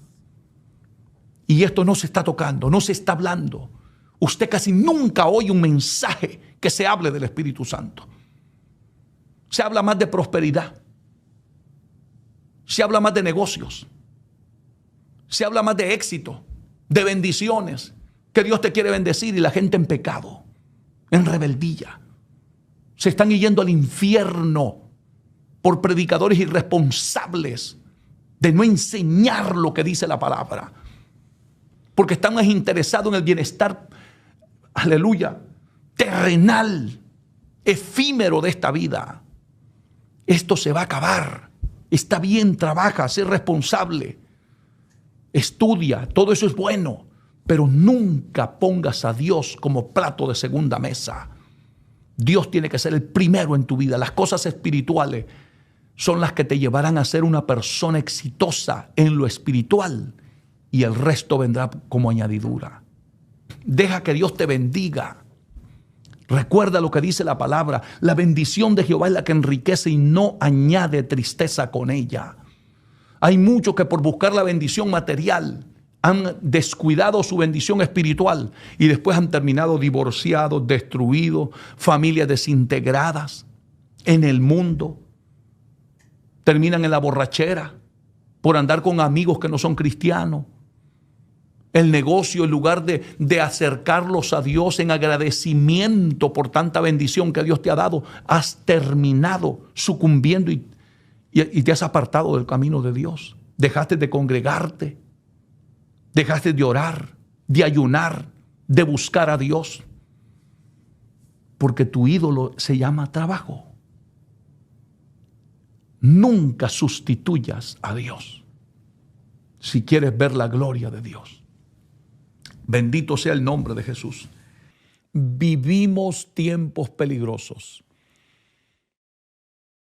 Y esto no se está tocando, no se está hablando. Usted casi nunca oye un mensaje que se hable del Espíritu Santo. Se habla más de prosperidad. Se habla más de negocios. Se habla más de éxito, de bendiciones, que Dios te quiere bendecir, y la gente en pecado, en rebeldía. Se están yendo al infierno por predicadores irresponsables de no enseñar lo que dice la palabra. Porque están más interesados en el bienestar, aleluya, terrenal, efímero de esta vida. Esto se va a acabar. Está bien, trabaja, sé responsable, estudia, todo eso es bueno, pero nunca pongas a Dios como plato de segunda mesa. Dios tiene que ser el primero en tu vida. Las cosas espirituales son las que te llevarán a ser una persona exitosa en lo espiritual, y el resto vendrá como añadidura. Deja que Dios te bendiga. Recuerda lo que dice la palabra. La bendición de Jehová es la que enriquece y no añade tristeza con ella. Hay muchos que por buscar la bendición material han descuidado su bendición espiritual y después han terminado divorciados, destruidos, familias desintegradas en el mundo. Terminan en la borrachera por andar con amigos que no son cristianos. El negocio, en lugar de acercarlos a Dios en agradecimiento por tanta bendición que Dios te ha dado, has terminado sucumbiendo y te has apartado del camino de Dios. Dejaste de congregarte, dejaste de orar, de ayunar, de buscar a Dios, porque tu ídolo se llama trabajo. Nunca sustituyas a Dios si quieres ver la gloria de Dios. Bendito sea el nombre de Jesús. Vivimos tiempos peligrosos.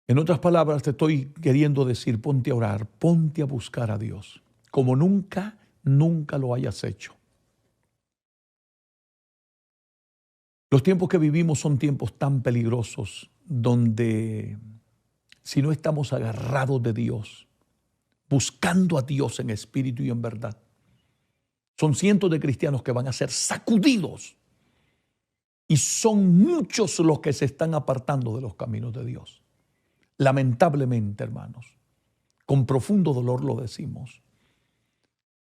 En otras palabras, te estoy queriendo decir, ponte a orar, ponte a buscar a Dios, como nunca lo hayas hecho. Los tiempos que vivimos son tiempos tan peligrosos, donde si no estamos agarrados de Dios, buscando a Dios en espíritu y en verdad, son cientos de cristianos que van a ser sacudidos, y son muchos los que se están apartando de los caminos de Dios. Lamentablemente, hermanos, con profundo dolor lo decimos.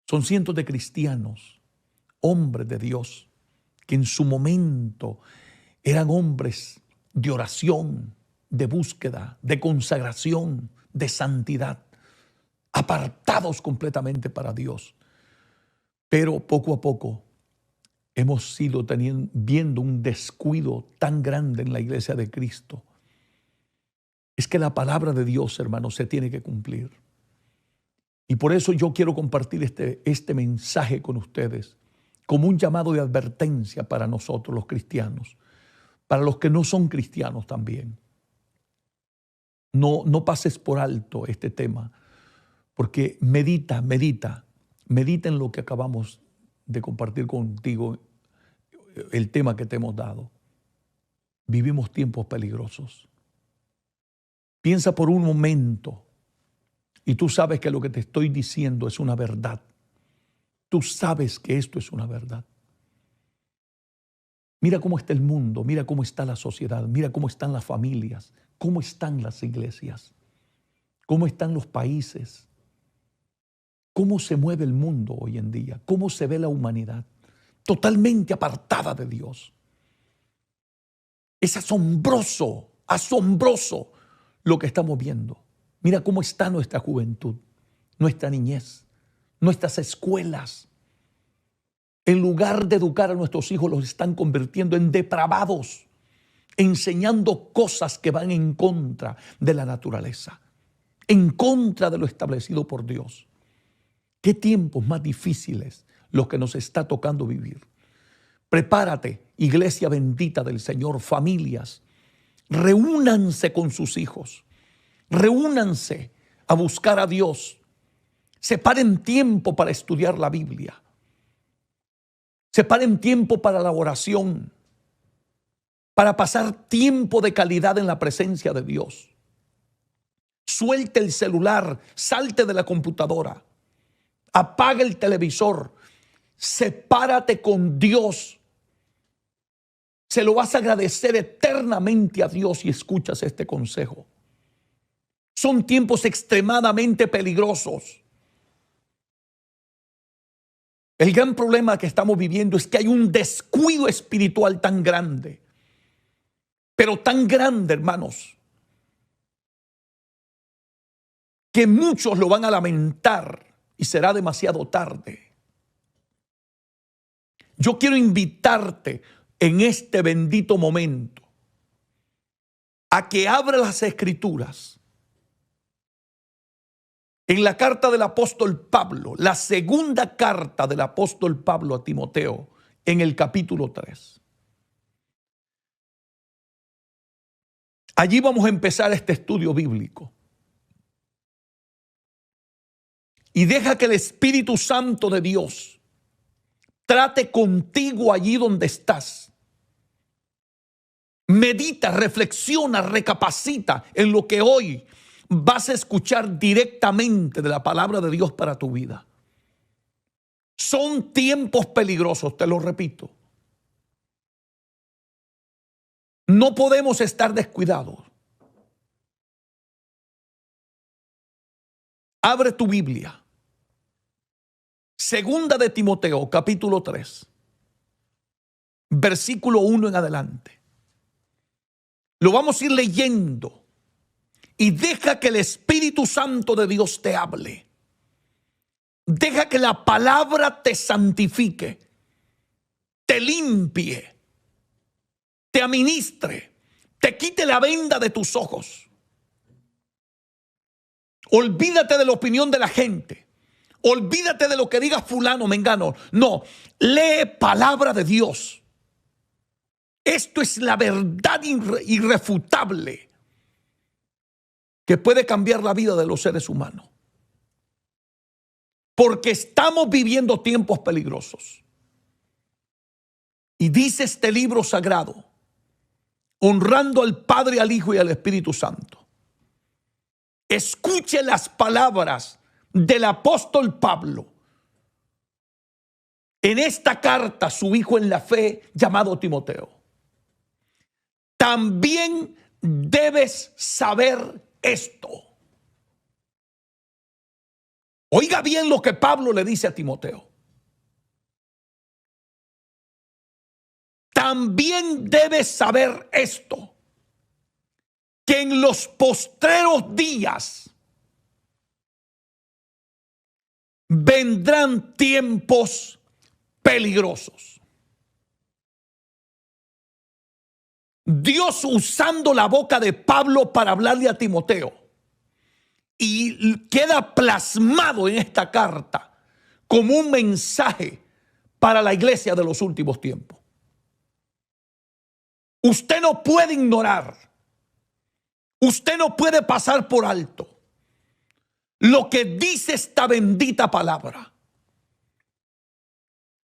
Son cientos de cristianos, hombres de Dios, que en su momento eran hombres de oración, de búsqueda, de consagración, de santidad, apartados completamente para Dios. Pero poco a poco hemos ido viendo un descuido tan grande en la iglesia de Cristo. Es que la palabra de Dios, hermanos, se tiene que cumplir. Y por eso yo quiero compartir este mensaje con ustedes como un llamado de advertencia para nosotros los cristianos, para los que no son cristianos también. No pases por alto este tema, porque medita en lo que acabamos de compartir contigo, el tema que te hemos dado. Vivimos tiempos peligrosos. Piensa por un momento, y tú sabes que lo que te estoy diciendo es una verdad. Tú sabes que esto es una verdad. Mira cómo está el mundo, mira cómo está la sociedad, mira cómo están las familias, cómo están las iglesias, cómo están los países, cómo se mueve el mundo hoy en día, cómo se ve la humanidad, totalmente apartada de Dios. Es asombroso lo que estamos viendo. Mira cómo está nuestra juventud, nuestra niñez, nuestras escuelas. En lugar de educar a nuestros hijos, los están convirtiendo en depravados, enseñando cosas que van en contra de la naturaleza, en contra de lo establecido por Dios. Qué tiempos más difíciles los que nos está tocando vivir. Prepárate, iglesia bendita del Señor, familias, reúnanse con sus hijos, reúnanse a buscar a Dios, separen tiempo para estudiar la Biblia, separen tiempo para la oración, para pasar tiempo de calidad en la presencia de Dios. Suelte el celular, salte de la computadora, apaga el televisor, sepárate con Dios. Se lo vas a agradecer eternamente a Dios si escuchas este consejo. Son tiempos extremadamente peligrosos. El gran problema que estamos viviendo es que hay un descuido espiritual tan grande, pero tan grande, hermanos, que muchos lo van a lamentar y será demasiado tarde. Yo quiero invitarte en este bendito momento a que abra las Escrituras en la carta del apóstol Pablo, la segunda carta del apóstol Pablo a Timoteo, en el capítulo 3. Allí vamos a empezar este estudio bíblico. Y deja que el Espíritu Santo de Dios trate contigo allí donde estás. Medita, reflexiona, recapacita en lo que hoy vas a escuchar directamente de la palabra de Dios para tu vida. Son tiempos peligrosos, te lo repito. No podemos estar descuidados. Abre tu Biblia. Segunda de Timoteo, capítulo 3, versículo 1 en adelante. Lo vamos a ir leyendo. Y deja que el Espíritu Santo de Dios te hable. Deja que la palabra te santifique, te limpie, te administre, te quite la venda de tus ojos. Olvídate de la opinión de la gente. Olvídate de lo que diga fulano, mengano. No, lee palabra de Dios. Esto es la verdad irrefutable que puede cambiar la vida de los seres humanos. Porque estamos viviendo tiempos peligrosos. Y dice este libro sagrado, honrando al Padre, al Hijo y al Espíritu Santo. Escuche las palabras del apóstol Pablo en esta carta a su hijo en la fe llamado Timoteo. También debes saber esto. Oiga bien lo que Pablo le dice a Timoteo. También debes saber esto, que en los postreros días vendrán tiempos peligrosos. Dios usando la boca de Pablo para hablarle a Timoteo, y queda plasmado en esta carta como un mensaje para la iglesia de los últimos tiempos. Usted no puede ignorar, usted no puede pasar por alto lo que dice esta bendita palabra.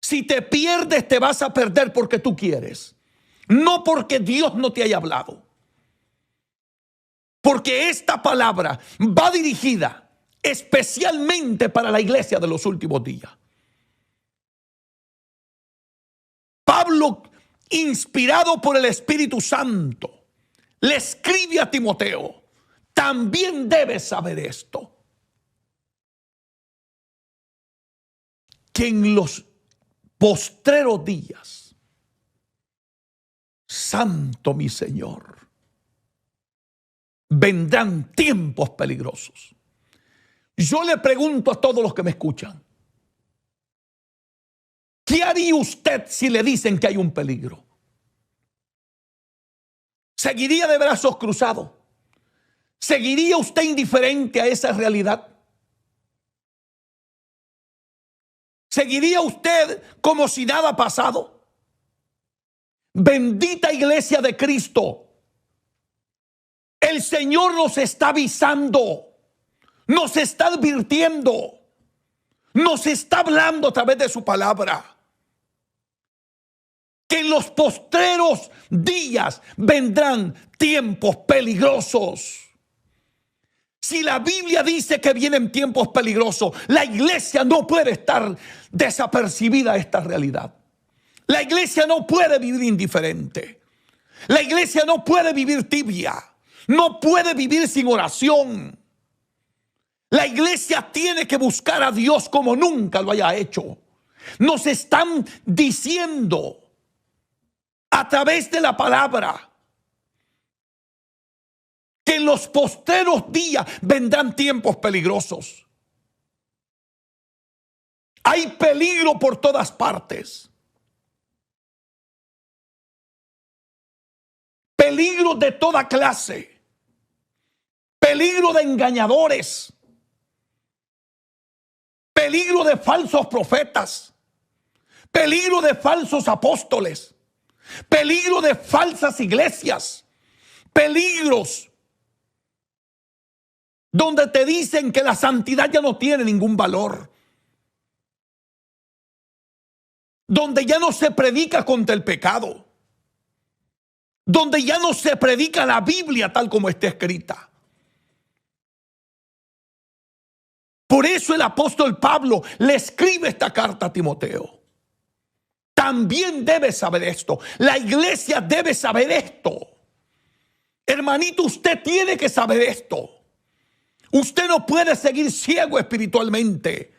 Si te pierdes, te vas a perder porque tú quieres, no porque Dios no te haya hablado. Porque esta palabra va dirigida especialmente para la iglesia de los últimos días. Pablo, inspirado por el Espíritu Santo, le escribe a Timoteo: también debes saber esto, que en los postreros días, santo mi Señor, vendrán tiempos peligrosos. Yo le pregunto a todos los que me escuchan, ¿qué haría usted si le dicen que hay un peligro? ¿Seguiría de brazos cruzados? ¿Seguiría usted indiferente a esa realidad? ¿Seguiría usted como si nada ha pasado? Bendita iglesia de Cristo, el Señor nos está avisando, nos está advirtiendo, nos está hablando a través de su palabra, que en los postreros días vendrán tiempos peligrosos. Si la Biblia dice que vienen tiempos peligrosos, la iglesia no puede estar desapercibida a esta realidad. La iglesia no puede vivir indiferente. La iglesia no puede vivir tibia. No puede vivir sin oración. La iglesia tiene que buscar a Dios como nunca lo haya hecho. Nos están diciendo a través de la palabra que en los postreros días vendrán tiempos peligrosos. Hay peligro por todas partes. Peligro de toda clase. Peligro de engañadores. Peligro de falsos profetas. Peligro de falsos apóstoles. Peligro de falsas iglesias. Peligros donde te dicen que la santidad ya no tiene ningún valor. Donde ya no se predica contra el pecado. Donde ya no se predica la Biblia tal como está escrita. Por eso el apóstol Pablo le escribe esta carta a Timoteo. También debes saber esto. La iglesia debe saber esto. Hermanito, usted tiene que saber esto. Usted no puede seguir ciego espiritualmente.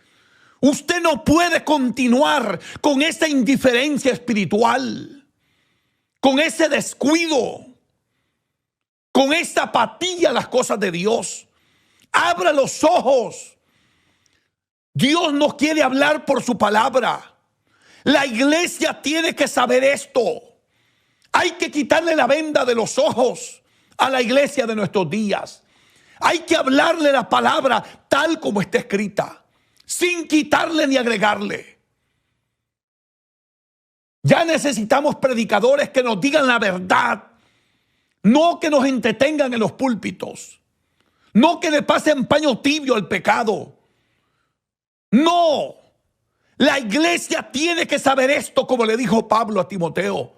Usted no puede continuar con esa indiferencia espiritual, con ese descuido, con esa apatía a las cosas de Dios. Abra los ojos. Dios nos quiere hablar por su palabra. La iglesia tiene que saber esto. Hay que quitarle la venda de los ojos a la iglesia de nuestros días. Hay que hablarle la palabra tal como está escrita, sin quitarle ni agregarle. Ya necesitamos predicadores que nos digan la verdad, no que nos entretengan en los púlpitos, no que le pasen paño tibio al pecado. No, la iglesia tiene que saber esto, como le dijo Pablo a Timoteo.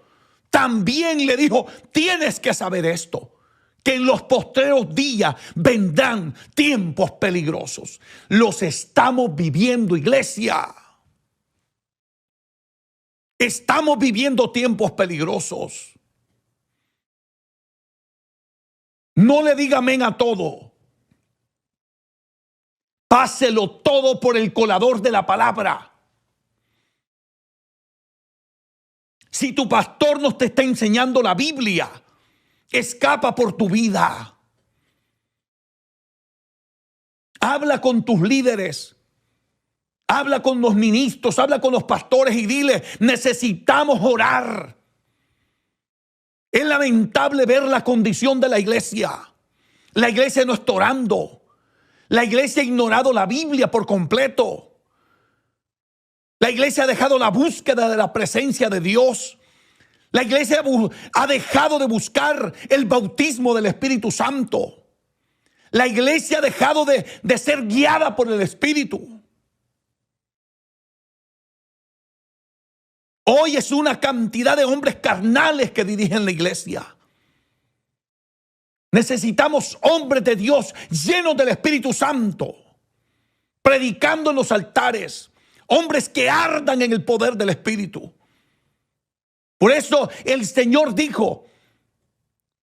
También le dijo, tienes que saber esto, que en los postreros días vendrán tiempos peligrosos. Los estamos viviendo, iglesia. Estamos viviendo tiempos peligrosos. No le diga amén a todo. Páselo todo por el colador de la palabra. Si tu pastor no te está enseñando la Biblia, escapa por tu vida. Habla con tus líderes. Habla con los ministros, habla con los pastores y dile, necesitamos orar. Es lamentable ver la condición de la iglesia. La iglesia no está orando. La iglesia ha ignorado la Biblia por completo. La iglesia ha dejado la búsqueda de la presencia de Dios. La iglesia ha dejado de buscar el bautismo del Espíritu Santo. La iglesia ha dejado de ser guiada por el Espíritu. Hoy es una cantidad de hombres carnales que dirigen la iglesia. Necesitamos hombres de Dios llenos del Espíritu Santo, predicando en los altares, hombres que ardan en el poder del Espíritu. Por eso el Señor dijo: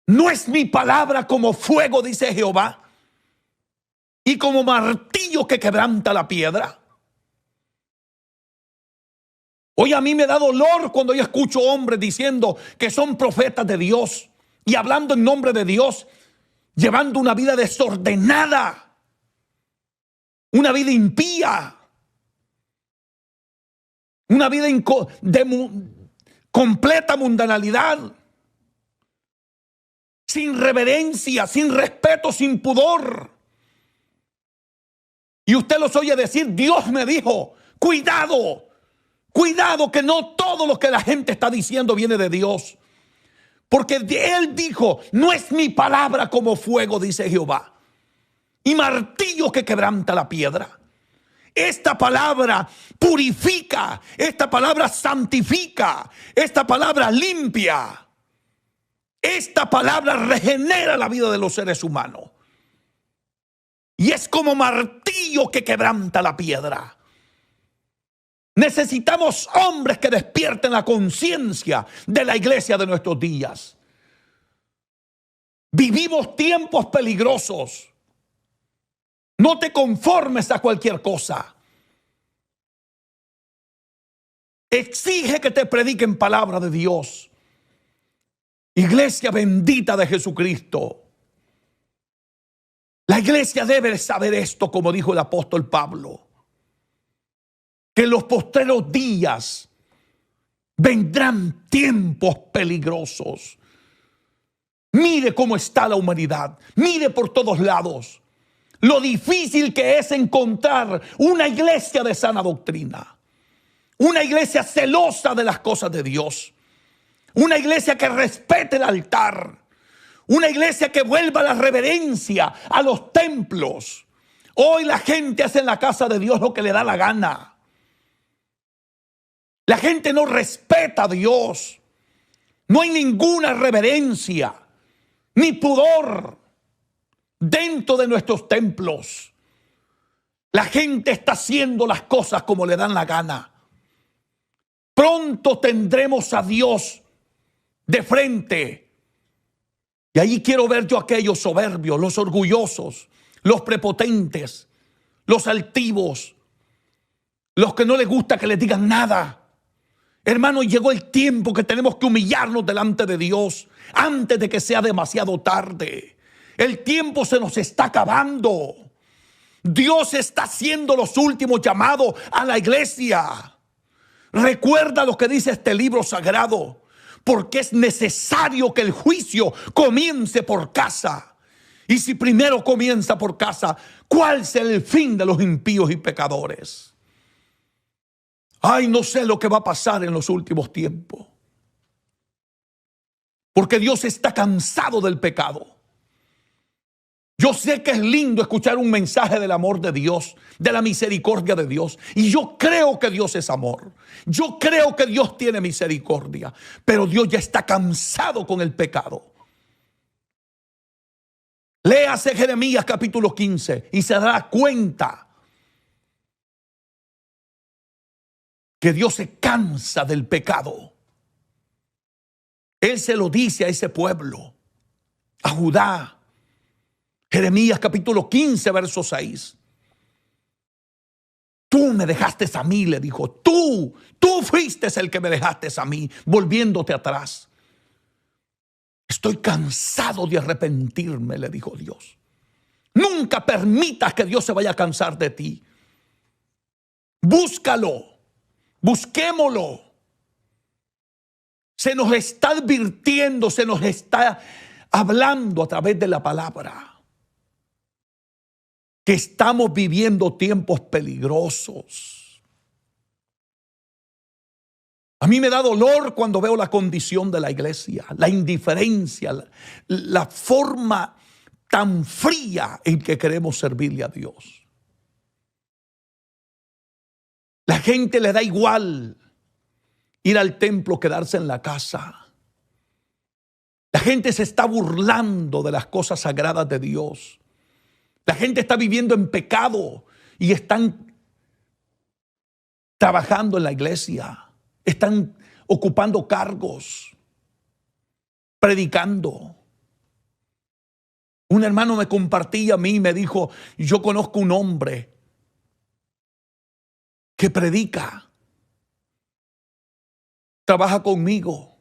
no es mi palabra como fuego, dice Jehová, y como martillo que quebranta la piedra. Hoy a mí me da dolor cuando yo escucho hombres diciendo que son profetas de Dios y hablando en nombre de Dios, llevando una vida desordenada, una vida impía, una vida de completa mundanalidad, sin reverencia, sin respeto, sin pudor. Y usted los oye decir: Dios me dijo. Cuidado. Cuidado, que no todo lo que la gente está diciendo viene de Dios. Porque Él dijo: no es mi palabra como fuego, dice Jehová, y martillo que quebranta la piedra. Esta palabra purifica, esta palabra santifica, esta palabra limpia, esta palabra regenera la vida de los seres humanos. Y es como martillo que quebranta la piedra. Necesitamos hombres que despierten la conciencia de la iglesia de nuestros días. Vivimos tiempos peligrosos. No te conformes a cualquier cosa. Exige que te prediquen palabra de Dios. Iglesia bendita de Jesucristo. La iglesia debe saber esto, como dijo el apóstol Pablo, que en los postreros días vendrán tiempos peligrosos. Mire cómo está la humanidad. Mire por todos lados lo difícil que es encontrar una iglesia de sana doctrina, una iglesia celosa de las cosas de Dios, una iglesia que respete el altar, una iglesia que vuelva la reverencia a los templos. Hoy la gente hace en la casa de Dios lo que le da la gana. La gente no respeta a Dios. No hay ninguna reverencia ni pudor dentro de nuestros templos. La gente está haciendo las cosas como le dan la gana. Pronto tendremos a Dios de frente. Y ahí quiero ver yo aquellos soberbios, los orgullosos, los prepotentes, los altivos, los que no les gusta que les digan nada. Hermano, llegó el tiempo que tenemos que humillarnos delante de Dios antes de que sea demasiado tarde. El tiempo se nos está acabando. Dios está haciendo los últimos llamados a la iglesia. Recuerda lo que dice este libro sagrado, porque es necesario que el juicio comience por casa. Y si primero comienza por casa, ¿cuál será el fin de los impíos y pecadores? Ay, no sé lo que va a pasar en los últimos tiempos. Porque Dios está cansado del pecado. Yo sé que es lindo escuchar un mensaje del amor de Dios, de la misericordia de Dios. Y yo creo que Dios es amor. Yo creo que Dios tiene misericordia. Pero Dios ya está cansado con el pecado. Léase Jeremías capítulo 15 y se dará cuenta que Dios se cansa del pecado. Él se lo dice a ese pueblo, a Judá. Jeremías capítulo 15, verso 6. Tú me dejaste a mí, le dijo. Tú fuiste el que me dejaste a mí, volviéndote atrás. Estoy cansado de arrepentirme, le dijo Dios. Nunca permitas que Dios se vaya a cansar de ti. Búscalo. Busquémoslo. Se nos está advirtiendo, se nos está hablando a través de la palabra que estamos viviendo tiempos peligrosos. A mí me da dolor cuando veo la condición de la iglesia, la indiferencia, la forma tan fría en que queremos servirle a Dios. La gente le da igual ir al templo, quedarse en la casa. La gente se está burlando de las cosas sagradas de Dios. La gente está viviendo en pecado y están trabajando en la iglesia. Están ocupando cargos, predicando. Un hermano me compartía a mí y me dijo: yo conozco un hombre que predica, trabaja conmigo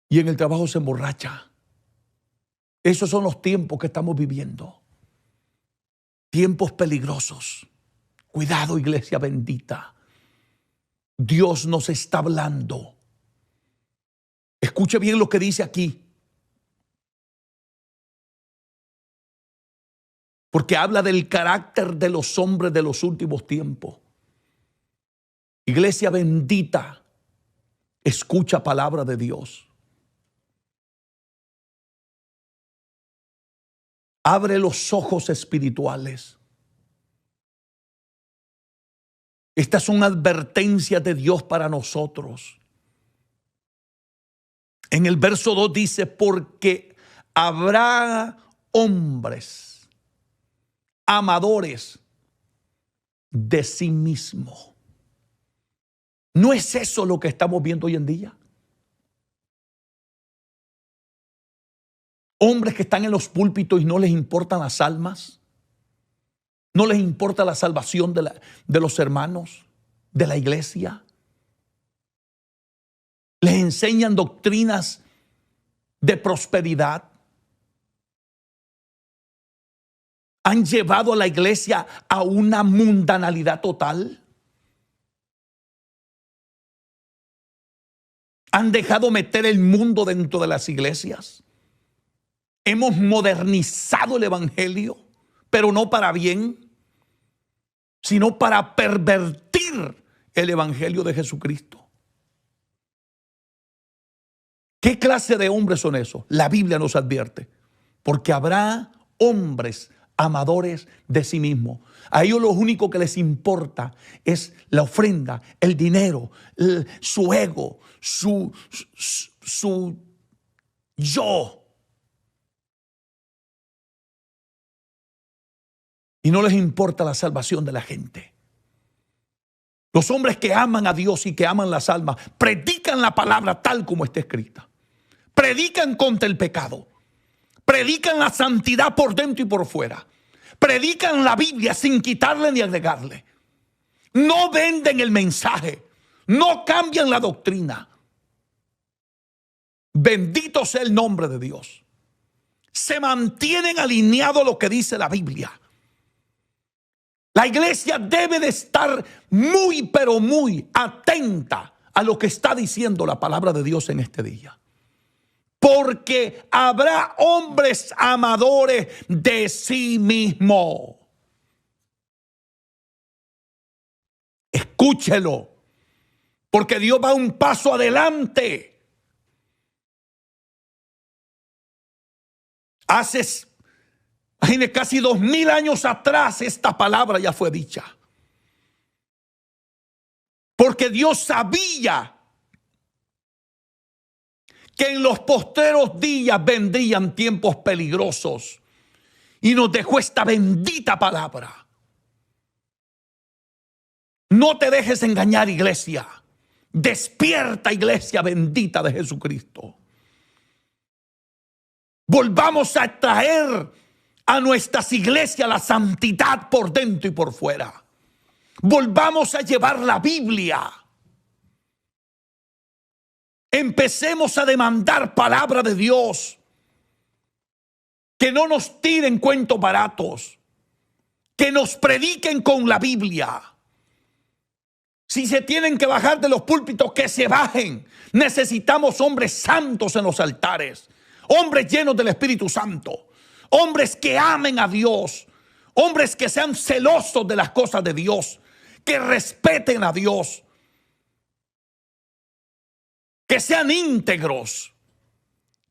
y en el trabajo se emborracha. Esos son los tiempos que estamos viviendo. Tiempos peligrosos. Cuidado, iglesia bendita. Dios nos está hablando. Escuche bien lo que dice aquí. Porque habla del carácter de los hombres de los últimos tiempos. Iglesia bendita, escucha palabra de Dios. Abre los ojos espirituales. Esta es una advertencia de Dios para nosotros. En el verso 2 dice: porque habrá hombres amadores de sí mismo. ¿No es eso lo que estamos viendo hoy en día? Hombres que están en los púlpitos y no les importan las almas. No les importa la salvación de los hermanos, de la iglesia. Les enseñan doctrinas de prosperidad. Han llevado a la iglesia a una mundanalidad total. Han dejado meter el mundo dentro de las iglesias. Hemos modernizado el evangelio, pero no para bien, sino para pervertir el evangelio de Jesucristo. ¿Qué clase de hombres son esos? La Biblia nos advierte. Porque habrá hombres amadores de sí mismos. A ellos lo único que les importa es la ofrenda, el dinero, su ego, su yo. Y no les importa la salvación de la gente. Los hombres que aman a Dios y que aman las almas predican la palabra tal como está escrita. Predican contra el pecado. Predican la santidad por dentro y por fuera. Predican la Biblia sin quitarle ni agregarle. No venden el mensaje. No cambian la doctrina. Bendito sea el nombre de Dios. Se mantienen alineados a lo que dice la Biblia. La iglesia debe de estar muy, pero muy atenta a lo que está diciendo la palabra de Dios en este día. Porque habrá hombres amadores de sí mismo. Escúchelo, porque Dios va un paso adelante. Hace casi 2000 años atrás esta palabra ya fue dicha. Porque Dios sabía que en los postreros días vendrían tiempos peligrosos. Y nos dejó esta bendita palabra. No te dejes engañar, iglesia. Despierta, iglesia bendita de Jesucristo. Volvamos a traer a nuestras iglesias la santidad por dentro y por fuera. Volvamos a llevar la Biblia. Empecemos a demandar palabra de Dios. Que no nos tiren cuentos baratos. Que nos prediquen con la Biblia. Si se tienen que bajar de los púlpitos, que se bajen. Necesitamos hombres santos en los altares. hombres llenos del Espíritu Santo, hombres que amen a Dios, hombres que sean celosos de las cosas de Dios, que respeten a Dios, que sean íntegros,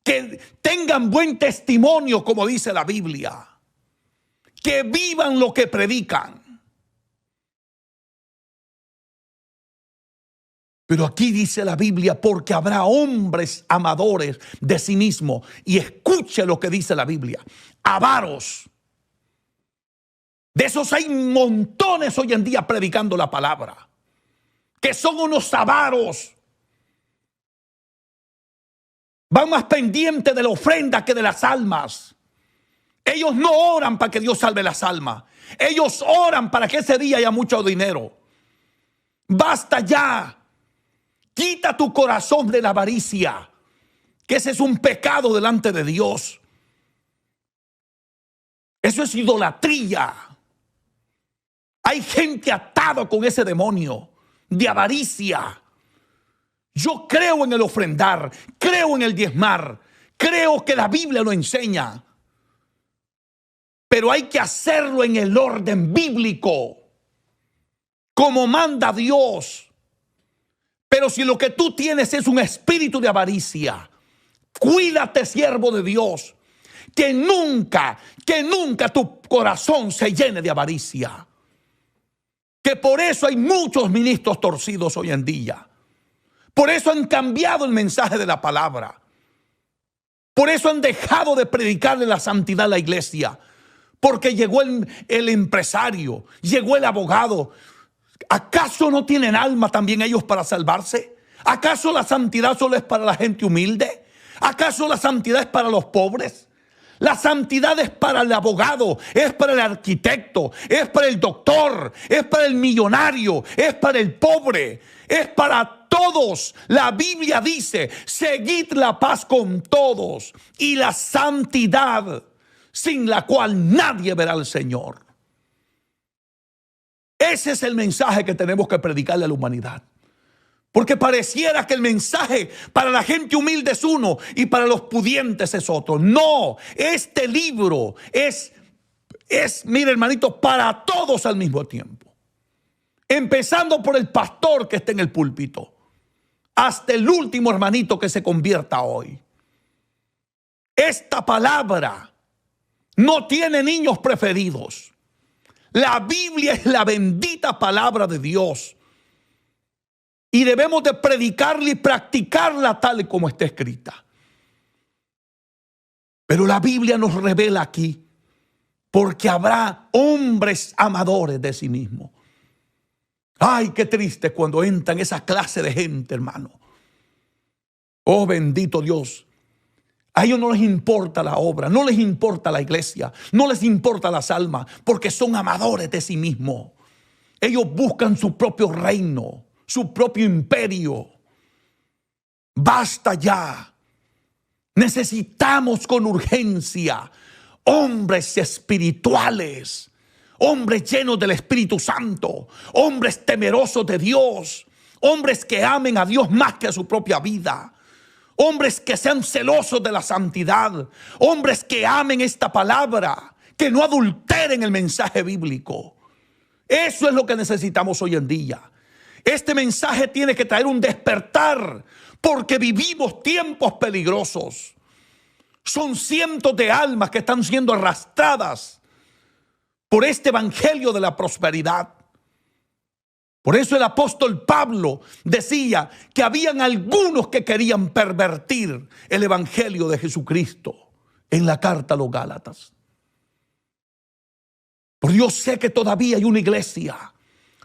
que tengan buen testimonio, como dice la Biblia, que vivan lo que predican. Pero aquí dice la Biblia, porque habrá hombres amadores de sí mismos. Y escuche lo que dice la Biblia: avaros. De esos hay montones hoy en día predicando la palabra, que son unos avaros. Van más pendientes de la ofrenda que de las almas. Ellos no oran para que Dios salve las almas. Ellos oran para que ese día haya mucho dinero. Basta ya. Quita tu corazón de la avaricia, que ese es un pecado delante de Dios. Eso es idolatría. Hay gente atada con ese demonio de avaricia. Yo creo en el ofrendar, creo en el diezmar, creo que la Biblia lo enseña. Pero hay que hacerlo en el orden bíblico, como manda Dios. Pero si lo que tú tienes es un espíritu de avaricia, cuídate, siervo de Dios, que nunca tu corazón se llene de avaricia. Que por eso hay muchos ministros torcidos hoy en día. Por eso han cambiado el mensaje de la palabra. Por eso han dejado de predicarle la santidad a la iglesia. Porque llegó el empresario, llegó el abogado. ¿Acaso no tienen alma también ellos para salvarse? ¿Acaso la santidad solo es para la gente humilde? ¿Acaso la santidad es para los pobres? La santidad es para el abogado, es para el arquitecto, es para el doctor, es para el millonario, es para el pobre, es para todos. La Biblia dice: seguid la paz con todos y la santidad, sin la cual nadie verá al Señor. Ese es el mensaje que tenemos que predicarle a la humanidad. Porque pareciera que el mensaje para la gente humilde es uno y para los pudientes es otro. No, este libro es, mire, hermanito, para todos al mismo tiempo. Empezando por el pastor que esté en el púlpito, hasta el último hermanito que se convierta hoy. Esta palabra no tiene niños preferidos. La Biblia es la bendita palabra de Dios. Y debemos de predicarla y practicarla tal como está escrita. Pero la Biblia nos revela aquí, porque habrá hombres amadores de sí mismos. Ay, qué triste cuando entran esa clase de gente, hermano. Oh, bendito Dios. A ellos no les importa la obra, no les importa la iglesia, no les importa las almas, porque son amadores de sí mismos. Ellos buscan su propio reino, su propio imperio. Basta ya. Necesitamos con urgencia hombres espirituales, hombres llenos del Espíritu Santo, hombres temerosos de Dios, hombres que amen a Dios más que a su propia vida. Hombres que sean celosos de la santidad. Hombres que amen esta palabra. Que no adulteren el mensaje bíblico. Eso es lo que necesitamos hoy en día. Este mensaje tiene que traer un despertar. Porque vivimos tiempos peligrosos. Son cientos de almas que están siendo arrastradas por este evangelio de la prosperidad. Por eso el apóstol Pablo decía que habían algunos que querían pervertir el evangelio de Jesucristo en la carta a los Gálatas. Porque yo sé que todavía hay una iglesia,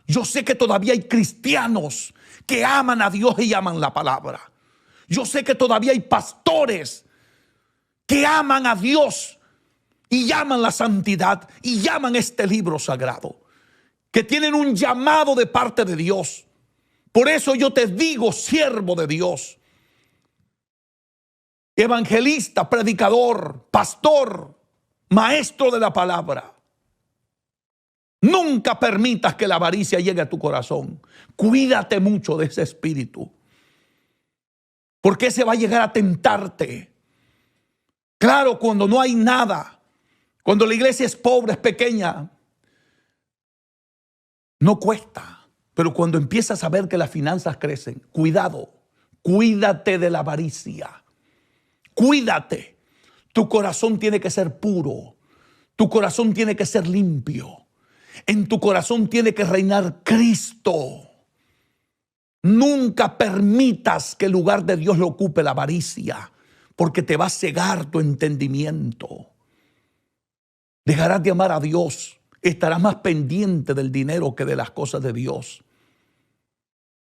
yo sé que todavía hay cristianos que aman a Dios y aman la palabra. Yo sé que todavía hay pastores que aman a Dios y llaman la santidad y llaman este libro sagrado, que tienen un llamado de parte de Dios. Por eso yo te digo, siervo de Dios, evangelista, predicador, pastor, maestro de la palabra, nunca permitas que la avaricia llegue a tu corazón. Cuídate mucho de ese espíritu, porque ese va a llegar a tentarte. Claro, cuando no hay nada, cuando la iglesia es pobre, es pequeña, no cuesta. Pero cuando empiezas a ver que las finanzas crecen, cuidado, cuídate de la avaricia. Cuídate. Tu corazón tiene que ser puro. Tu corazón tiene que ser limpio. En tu corazón tiene que reinar Cristo. Nunca permitas que el lugar de Dios lo ocupe la avaricia, porque te va a cegar tu entendimiento. Dejarás de amar a Dios. Estarás más pendiente del dinero que de las cosas de Dios.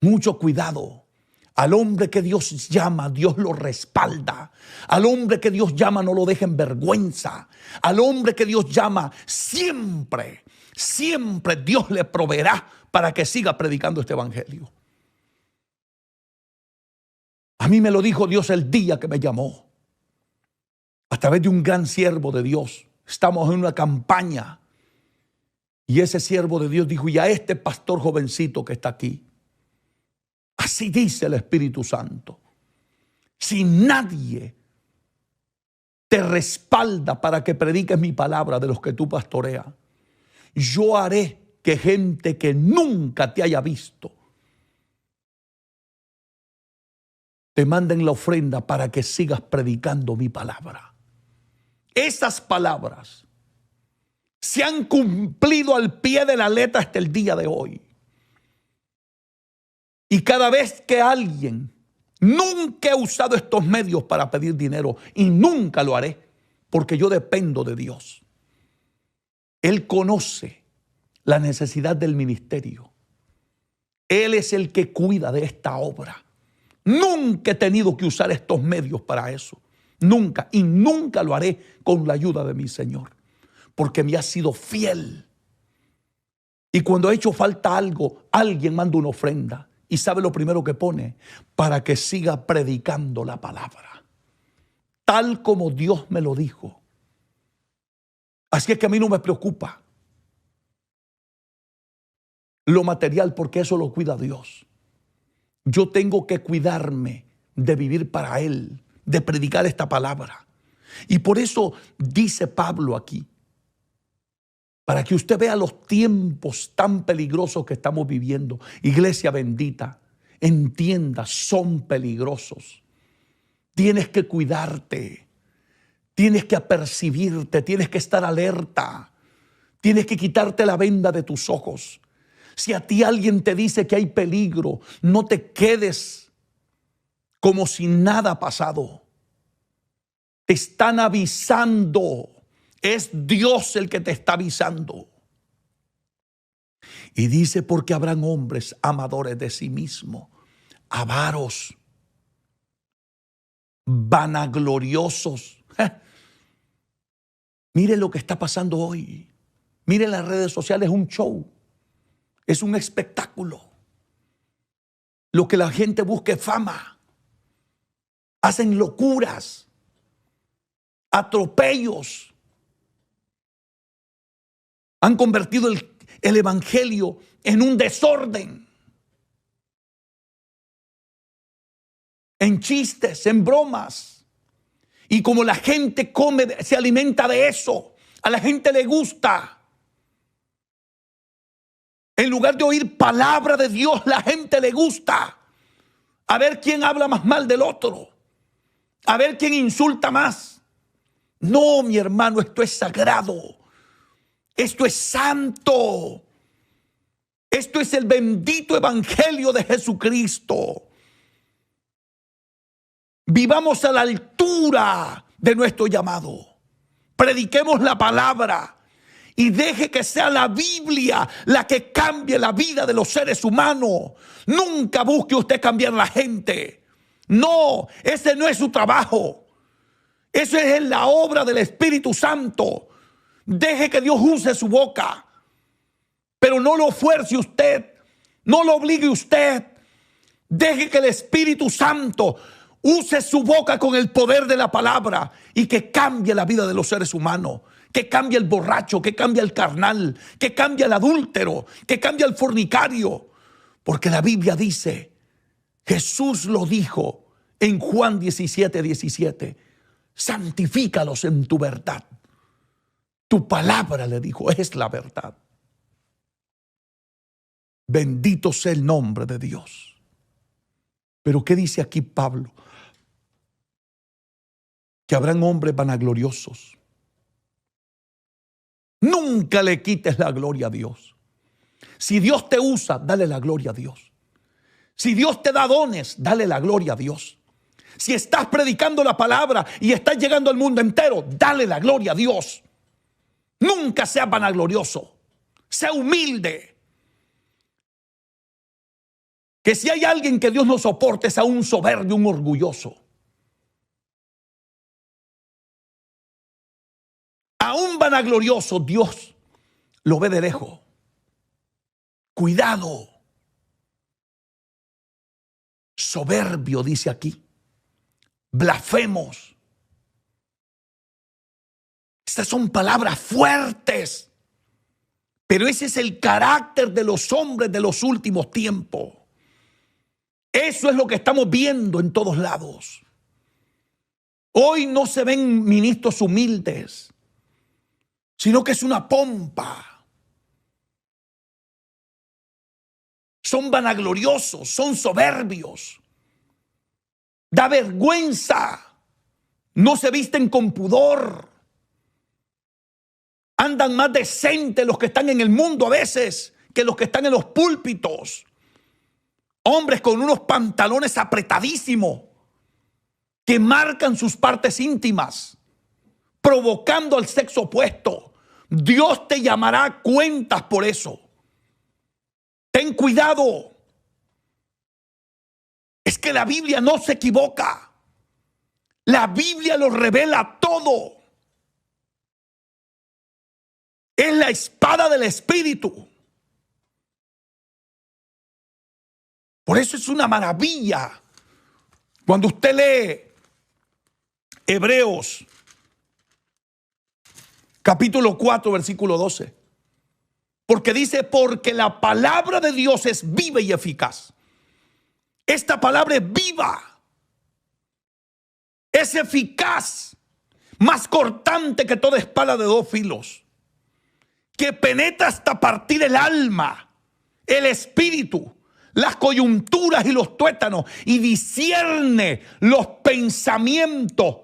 Mucho cuidado. Al hombre que Dios llama, Dios lo respalda. Al hombre que Dios llama, no lo deja en vergüenza. Al hombre que Dios llama, siempre Dios le proveerá para que siga predicando este evangelio. A mí me lo dijo Dios el día que me llamó. A través de un gran siervo de Dios. Estamos en una campaña. Y ese siervo de Dios dijo, y a este pastor jovencito que está aquí, así dice el Espíritu Santo, si nadie te respalda para que prediques mi palabra de los que tú pastoreas, yo haré que gente que nunca te haya visto te manden la ofrenda para que sigas predicando mi palabra. Esas palabras se han cumplido al pie de la letra hasta el día de hoy. Y cada vez que alguien, nunca he usado estos medios para pedir dinero y nunca lo haré, porque yo dependo de Dios. Él conoce la necesidad del ministerio. Él es el que cuida de esta obra. Nunca he tenido que usar estos medios para eso. Nunca. Y nunca lo haré con la ayuda de mi Señor. Porque me ha sido fiel. Y cuando ha hecho falta algo, alguien manda una ofrenda. Y sabe lo primero que pone, para que siga predicando la palabra. Tal como Dios me lo dijo. Así es que a mí no me preocupa lo material, porque eso lo cuida Dios. Yo tengo que cuidarme de vivir para Él, de predicar esta palabra. Y por eso dice Pablo aquí, para que usted vea los tiempos tan peligrosos que estamos viviendo. Iglesia bendita, entienda, son peligrosos. Tienes que cuidarte, tienes que apercibirte, tienes que estar alerta, tienes que quitarte la venda de tus ojos. Si a ti alguien te dice que hay peligro, no te quedes como si nada ha pasado. Te están avisando. Es Dios el que te está avisando. Y dice, porque habrán hombres amadores de sí mismos, avaros, vanagloriosos. Mire lo que está pasando hoy. Mire las redes sociales, es un show. Es un espectáculo. Lo que la gente busca es fama. Hacen locuras, atropellos. Han convertido el evangelio en un desorden. En chistes, en bromas. Y como la gente come, se alimenta de eso, a la gente le gusta. En lugar de oír palabra de Dios, la gente le gusta a ver quién habla más mal del otro, a ver quién insulta más. No, mi hermano, esto es sagrado, esto es santo, esto es el bendito evangelio de Jesucristo. Vivamos a la altura de nuestro llamado, prediquemos la palabra. Y deje que sea la Biblia la que cambie la vida de los seres humanos. Nunca busque usted cambiar la gente. No, ese no es su trabajo. Eso es la obra del Espíritu Santo. Deje que Dios use su boca. Pero no lo fuerce usted. No lo obligue usted. Deje que el Espíritu Santo use su boca con el poder de la palabra y que cambie la vida de los seres humanos. Que cambie el borracho, que cambie el carnal, que cambie el adúltero, que cambie el fornicario. Porque la Biblia dice, Jesús lo dijo en Juan 17:17, santifícalos en tu verdad. Tu palabra, le dijo, es la verdad. Bendito sea el nombre de Dios. Pero ¿qué dice aquí Pablo? Que habrán hombres vanagloriosos. Nunca le quites la gloria a Dios. Si Dios te usa, dale la gloria a Dios. Si Dios te da dones, dale la gloria a Dios. Si estás predicando la palabra y estás llegando al mundo entero, dale la gloria a Dios. Nunca seas vanaglorioso. Sea humilde. Que si hay alguien que Dios no soporte, es a un soberbio, un orgulloso. A un vanaglorioso, Dios lo ve de lejos. Cuidado. Soberbio, dice aquí. Blasfemos. Estas son palabras fuertes. Pero ese es el carácter de los hombres de los últimos tiempos. Eso es lo que estamos viendo en todos lados. Hoy no se ven ministros humildes, sino que es una pompa. Son vanagloriosos, son soberbios. Da vergüenza. No se visten con pudor. Andan más decentes los que están en el mundo a veces que los que están en los púlpitos. Hombres con unos pantalones apretadísimos que marcan sus partes íntimas, provocando al sexo opuesto. Dios te llamará a cuentas por eso. Ten cuidado. Es que la Biblia no se equivoca. La Biblia lo revela todo. Es la espada del Espíritu. Por eso es una maravilla cuando usted lee Hebreos capítulo 4 versículo 12. Porque dice, porque la palabra de Dios es viva y eficaz. Esta palabra es viva. Es eficaz. Más cortante que toda espada de dos filos. Que penetra hasta partir el alma, el espíritu, las coyunturas y los tuétanos, y discierne los pensamientos.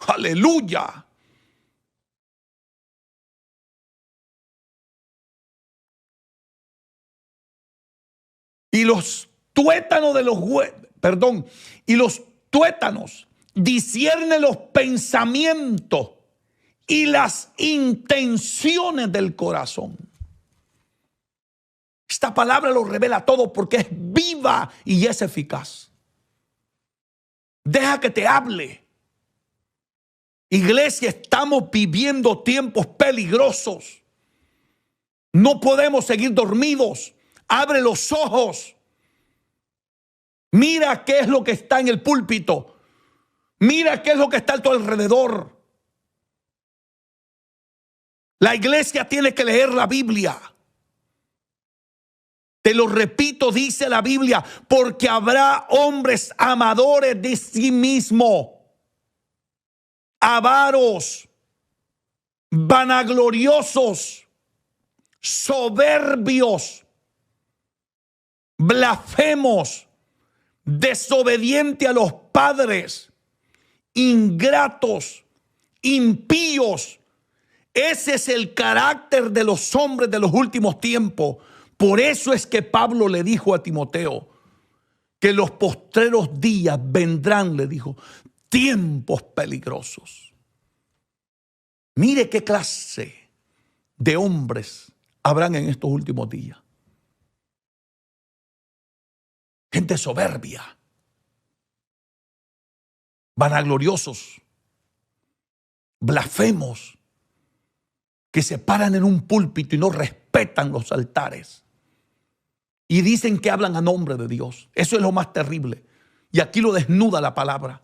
Aleluya. Y los tuétanos de los y los tuétanos discierne los pensamientos y las intenciones del corazón. Esta palabra lo revela todo porque es viva y es eficaz. Deja que te hable. Iglesia, estamos viviendo tiempos peligrosos. No podemos seguir dormidos. Abre los ojos. Mira qué es lo que está en el púlpito. Mira qué es lo que está a tu alrededor. La iglesia tiene que leer la Biblia. Te lo repito, dice la Biblia, porque habrá hombres amadores de sí mismo, avaros, vanagloriosos, soberbios, blasfemos, desobedientes a los padres, ingratos, impíos. Ese es el carácter de los hombres de los últimos tiempos. Por eso es que Pablo le dijo a Timoteo que los postreros días vendrán, le dijo, tiempos peligrosos. Mire qué clase de hombres habrán en estos últimos días. Gente soberbia, vanagloriosos, blasfemos, que se paran en un púlpito y no respetan los altares. Y dicen que hablan a nombre de Dios. Eso es lo más terrible. Y aquí lo desnuda la palabra.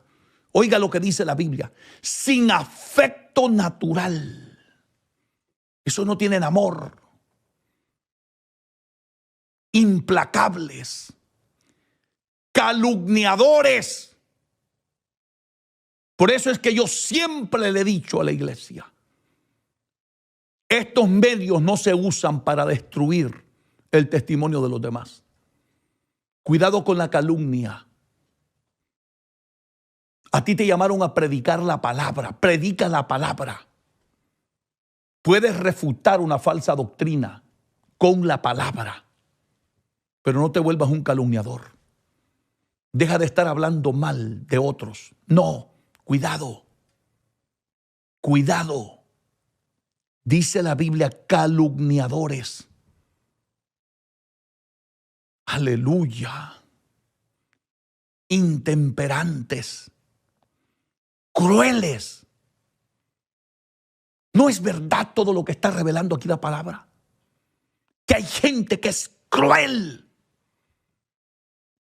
Oiga lo que dice la Biblia. Sin afecto natural. Eso no tienen amor. Implacables. Calumniadores. Por eso es que yo siempre le he dicho a la iglesia, estos medios no se usan para destruir el testimonio de los demás. Cuidado con la calumnia. A ti te llamaron a predicar la palabra. Predica la palabra. Puedes refutar una falsa doctrina con la palabra, pero no te vuelvas un calumniador. Deja de estar hablando mal de otros. No, cuidado. Cuidado. Dice la Biblia, calumniadores. Aleluya. Intemperantes. Crueles. ¿No es verdad todo lo que está revelando aquí la palabra? Que hay gente que es cruel.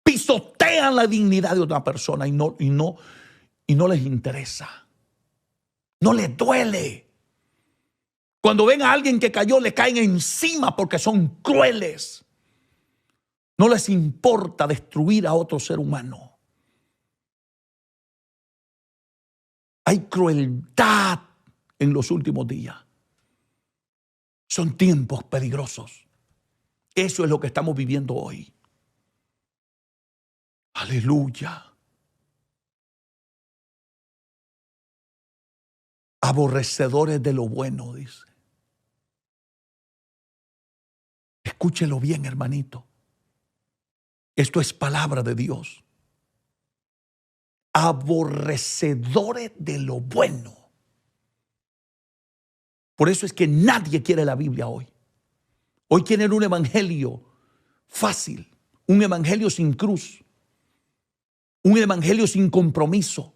Pisotean la dignidad de otra persona y no les interesa. No les duele. Cuando ven a alguien que cayó, le caen encima porque son crueles. No les importa destruir a otro ser humano. Hay crueldad en los últimos días. Son tiempos peligrosos. Eso es lo que estamos viviendo hoy. Aleluya. Aborrecedores de lo bueno, dice. Escúchelo bien, hermanito. Esto es palabra de Dios. Aborrecedores de lo bueno. Por eso es que nadie quiere la Biblia hoy. Hoy quieren un evangelio fácil, un evangelio sin cruz, un evangelio sin compromiso,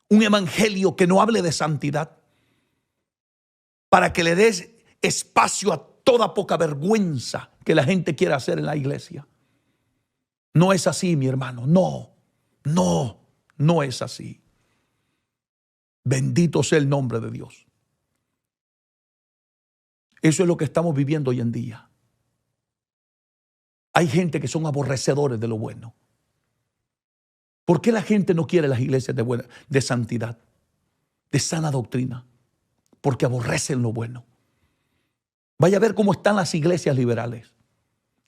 un evangelio que no hable de santidad, para que le des espacio a toda poca vergüenza que la gente quiera hacer en la iglesia. No es así, mi hermano. No es así. Bendito sea el nombre de Dios. Eso es lo que estamos viviendo hoy en día. Hay gente que son aborrecedores de lo bueno. ¿Por qué la gente no quiere las iglesias de santidad, de sana doctrina? Porque aborrecen lo bueno. Vaya a ver cómo están las iglesias liberales.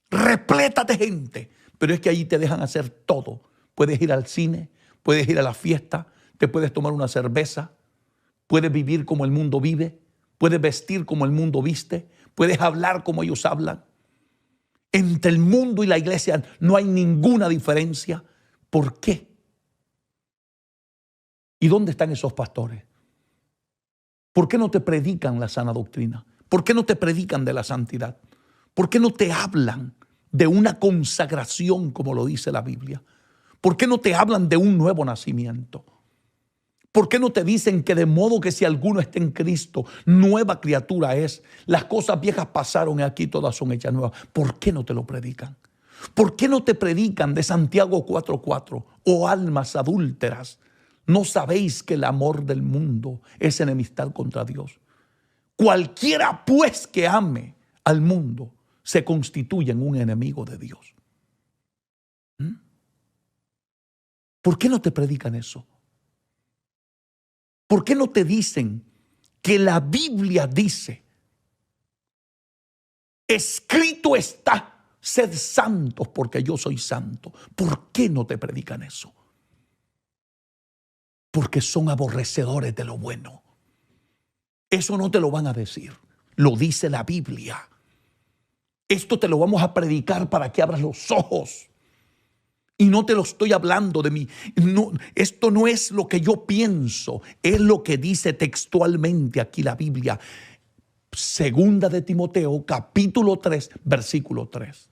Repletas de gente. Pero es que allí te dejan hacer todo. Puedes ir al cine, puedes ir a la fiesta, te puedes tomar una cerveza, puedes vivir como el mundo vive, puedes vestir como el mundo viste, puedes hablar como ellos hablan. Entre el mundo y la iglesia no hay ninguna diferencia. ¿Por qué? ¿Y dónde están esos pastores? ¿Por qué no te predican la sana doctrina? ¿Por qué no te predican de la santidad? ¿Por qué no te hablan de una consagración como lo dice la Biblia? ¿Por qué no te hablan de un nuevo nacimiento? ¿Por qué no te dicen que de modo que si alguno está en Cristo, nueva criatura es? Las cosas viejas pasaron y aquí todas son hechas nuevas. ¿Por qué no te lo predican? ¿Por qué no te predican de Santiago 4:4? Oh almas adúlteras, ¿no sabéis que el amor del mundo es enemistad contra Dios? Cualquiera pues que ame al mundo se constituye en un enemigo de Dios. ¿Por qué no te predican eso? ¿Por qué no te dicen que la Biblia dice, escrito está, sed santos porque yo soy santo? ¿Por qué no te predican eso? Porque son aborrecedores de lo bueno. Eso no te lo van a decir, lo dice la Biblia. Esto te lo vamos a predicar para que abras los ojos. Y no te lo estoy hablando de mí. No, esto no es lo que yo pienso, es lo que dice textualmente aquí la Biblia. Segunda de Timoteo, capítulo 3, versículo 3.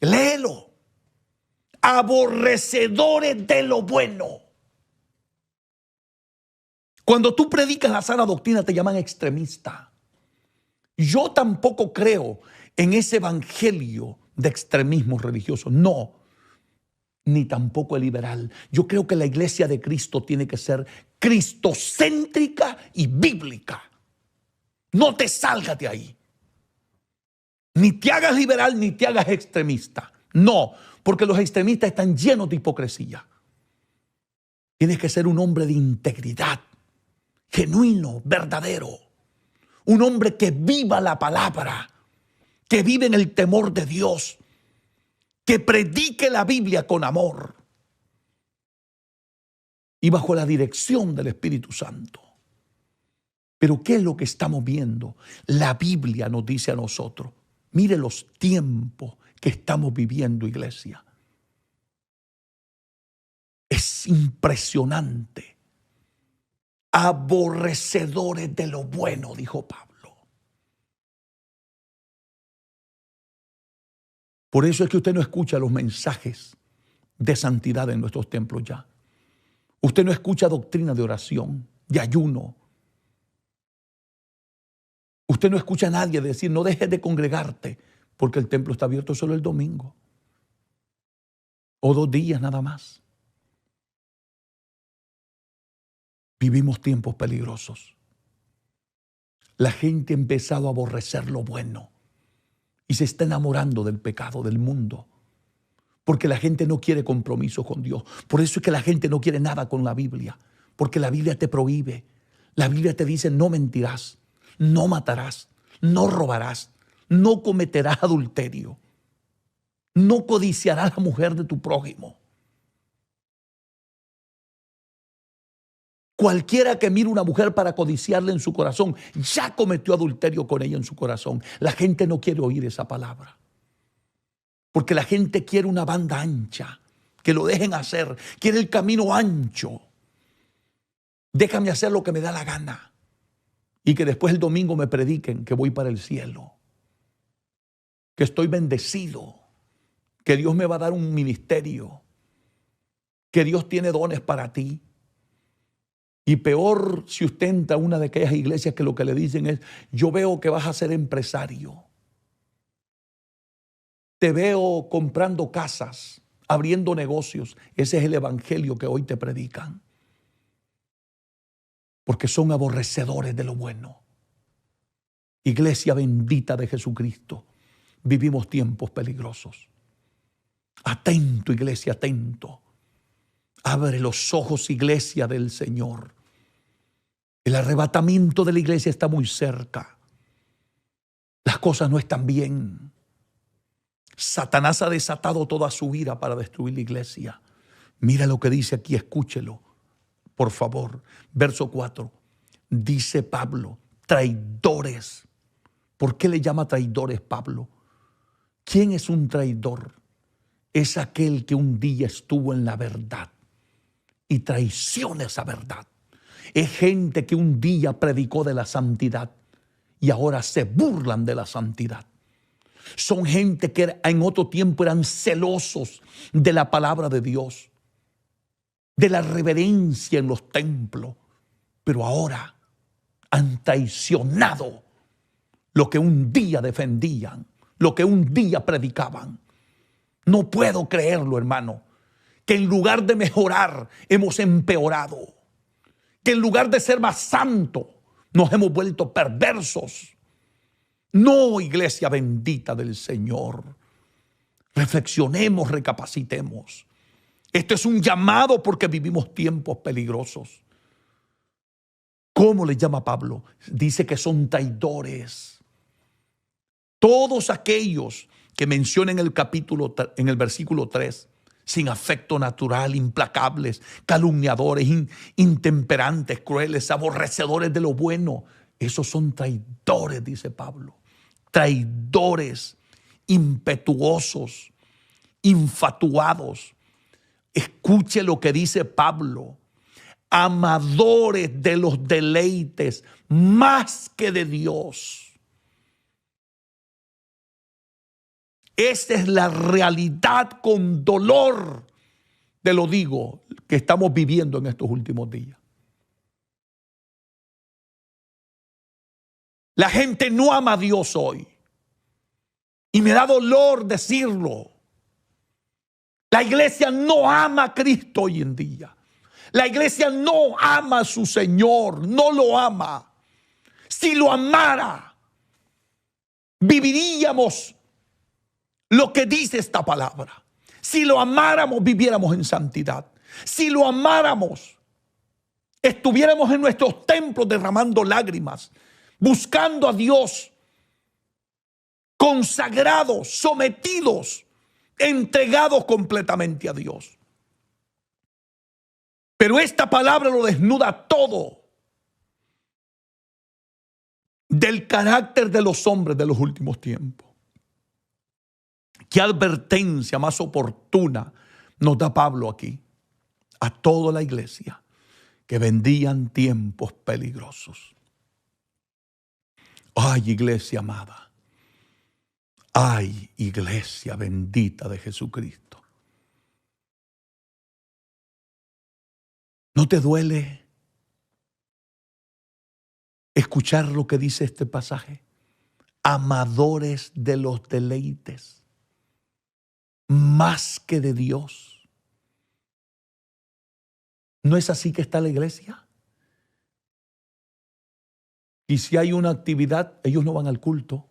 Léelo. Aborrecedores de lo bueno. Cuando tú predicas la sana doctrina te llaman extremista. Yo tampoco creo en ese evangelio de extremismo religioso. No. Ni tampoco el liberal. Yo creo que la iglesia de Cristo tiene que ser cristocéntrica y bíblica. No te salgas de ahí. Ni te hagas liberal ni te hagas extremista. No, porque los extremistas están llenos de hipocresía. Tienes que ser un hombre de integridad, genuino, verdadero. Un hombre que viva la palabra, que vive en el temor de Dios, que predique la Biblia con amor y bajo la dirección del Espíritu Santo. Pero ¿qué es lo que estamos viendo? La Biblia nos dice a nosotros, mire los tiempos que estamos viviendo, iglesia. Es impresionante. Aborrecedores de lo bueno, dijo Pablo. Por eso es que usted no escucha los mensajes de santidad en nuestros templos ya. Usted no escucha doctrina de oración, de ayuno. Usted no escucha a nadie decir, no dejes de congregarte, porque el templo está abierto solo el domingo. O 2 días nada más. Vivimos tiempos peligrosos. La gente ha empezado a aborrecer lo bueno y se está enamorando del pecado, del mundo, porque la gente no quiere compromiso con Dios. Por eso es que la gente no quiere nada con la Biblia, porque la Biblia te prohíbe. La Biblia te dice, no mentirás, no matarás, no robarás, no cometerás adulterio, no codiciarás la mujer de tu prójimo. Cualquiera que mire una mujer para codiciarla en su corazón, ya cometió adulterio con ella en su corazón. La gente no quiere oír esa palabra. Porque la gente quiere una banda ancha, que lo dejen hacer, quiere el camino ancho. Déjame hacer lo que me da la gana. Y que después el domingo me prediquen que voy para el cielo. Que estoy bendecido. Que Dios me va a dar un ministerio. Que Dios tiene dones para ti. Y peor si usted entra a una de aquellas iglesias que lo que le dicen es, yo veo que vas a ser empresario. Te veo comprando casas, abriendo negocios. Ese es el evangelio que hoy te predican. Porque son aborrecedores de lo bueno. Iglesia bendita de Jesucristo, vivimos tiempos peligrosos. Atento, iglesia, atento. Abre los ojos, iglesia del Señor. El arrebatamiento de la iglesia está muy cerca. Las cosas no están bien. Satanás ha desatado toda su ira para destruir la iglesia. Mira lo que dice aquí, escúchelo, por favor. Verso 4. Dice Pablo, traidores. ¿Por qué le llama traidores Pablo? ¿Quién es un traidor? Es aquel que un día estuvo en la verdad y traiciona esa verdad. Es gente que un día predicó de la santidad y ahora se burlan de la santidad. Son gente que en otro tiempo eran celosos de la palabra de Dios, de la reverencia en los templos, pero ahora han traicionado lo que un día defendían, lo que un día predicaban. No puedo creerlo, hermano, que en lugar de mejorar hemos empeorado, que en lugar de ser más santos nos hemos vuelto perversos. No, iglesia bendita del Señor. Reflexionemos, recapacitemos. Esto es un llamado porque vivimos tiempos peligrosos. ¿Cómo le llama Pablo? Dice que son traidores. Todos aquellos que menciona en el versículo 3, sin afecto natural, implacables, calumniadores, intemperantes, crueles, aborrecedores de lo bueno. Esos son traidores, dice Pablo. Traidores, impetuosos, infatuados. Escuche lo que dice Pablo. Amadores de los deleites más que de Dios. Esa es la realidad, con dolor te lo digo, que estamos viviendo en estos últimos días. La gente no ama a Dios hoy. Y me da dolor decirlo. La iglesia no ama a Cristo hoy en día. La iglesia no ama a su Señor, no lo ama. Si lo amara, viviríamos lo que dice esta palabra. Si lo amáramos, viviéramos en santidad. Si lo amáramos, estuviéramos en nuestros templos derramando lágrimas, buscando a Dios, consagrados, sometidos, entregados completamente a Dios. Pero esta palabra lo desnuda todo del carácter de los hombres de los últimos tiempos. Qué advertencia más oportuna nos da Pablo aquí a toda la iglesia, que vendían tiempos peligrosos. Ay, iglesia amada. Ay, iglesia bendita de Jesucristo. ¿No te duele escuchar lo que dice este pasaje? Amadores de los deleites, más que de Dios. ¿No es así que está la iglesia? Y si hay una actividad, ellos no van al culto,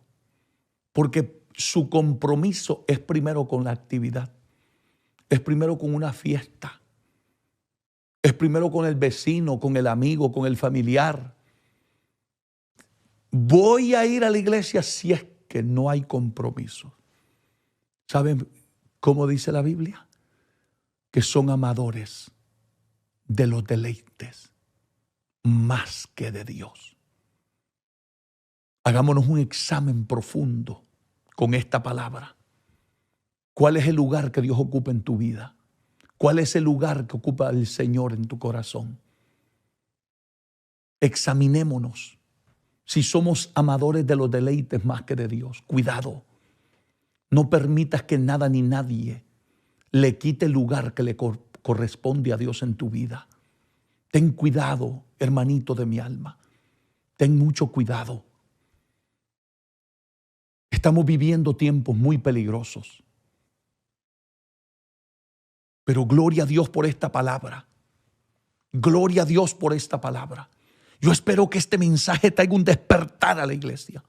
porque su compromiso es primero con la actividad, es primero con una fiesta, es primero con el vecino, con el amigo, con el familiar. Voy a ir a la iglesia si es que no hay compromiso. ¿Saben cómo dice la Biblia? Que son amadores de los deleites más que de Dios. Hagámonos un examen profundo con esta palabra. ¿Cuál es el lugar que Dios ocupa en tu vida? ¿Cuál es el lugar que ocupa el Señor en tu corazón? Examinémonos si somos amadores de los deleites más que de Dios. Cuidado, no permitas que nada ni nadie le quite el lugar que le corresponde a Dios en tu vida. Ten cuidado, hermanito de mi alma. Ten mucho cuidado. Estamos viviendo tiempos muy peligrosos. Pero gloria a Dios por esta palabra. Gloria a Dios por esta palabra. Yo espero que este mensaje traiga un despertar a la iglesia.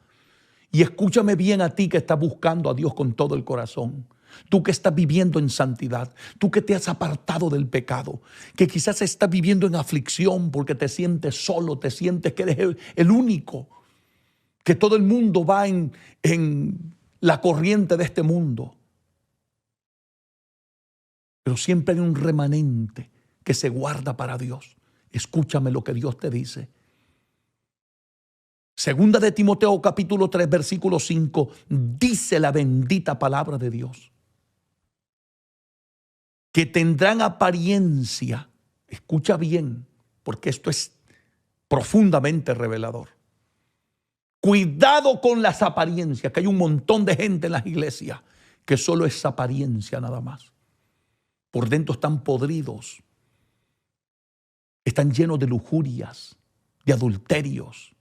Y escúchame bien a ti que estás buscando a Dios con todo el corazón. Tú que estás viviendo en santidad, tú que te has apartado del pecado, que quizás estás viviendo en aflicción porque te sientes solo, te sientes que eres el único, que todo el mundo va en la corriente de este mundo. Pero siempre hay un remanente que se guarda para Dios. Escúchame lo que Dios te dice. Segunda de Timoteo capítulo 3 versículo 5 dice la bendita palabra de Dios. Que tendrán apariencia, escucha bien, porque esto es profundamente revelador. Cuidado con las apariencias, que hay un montón de gente en las iglesias que solo es apariencia nada más. Por dentro están podridos, están llenos de lujurias, de adulterios,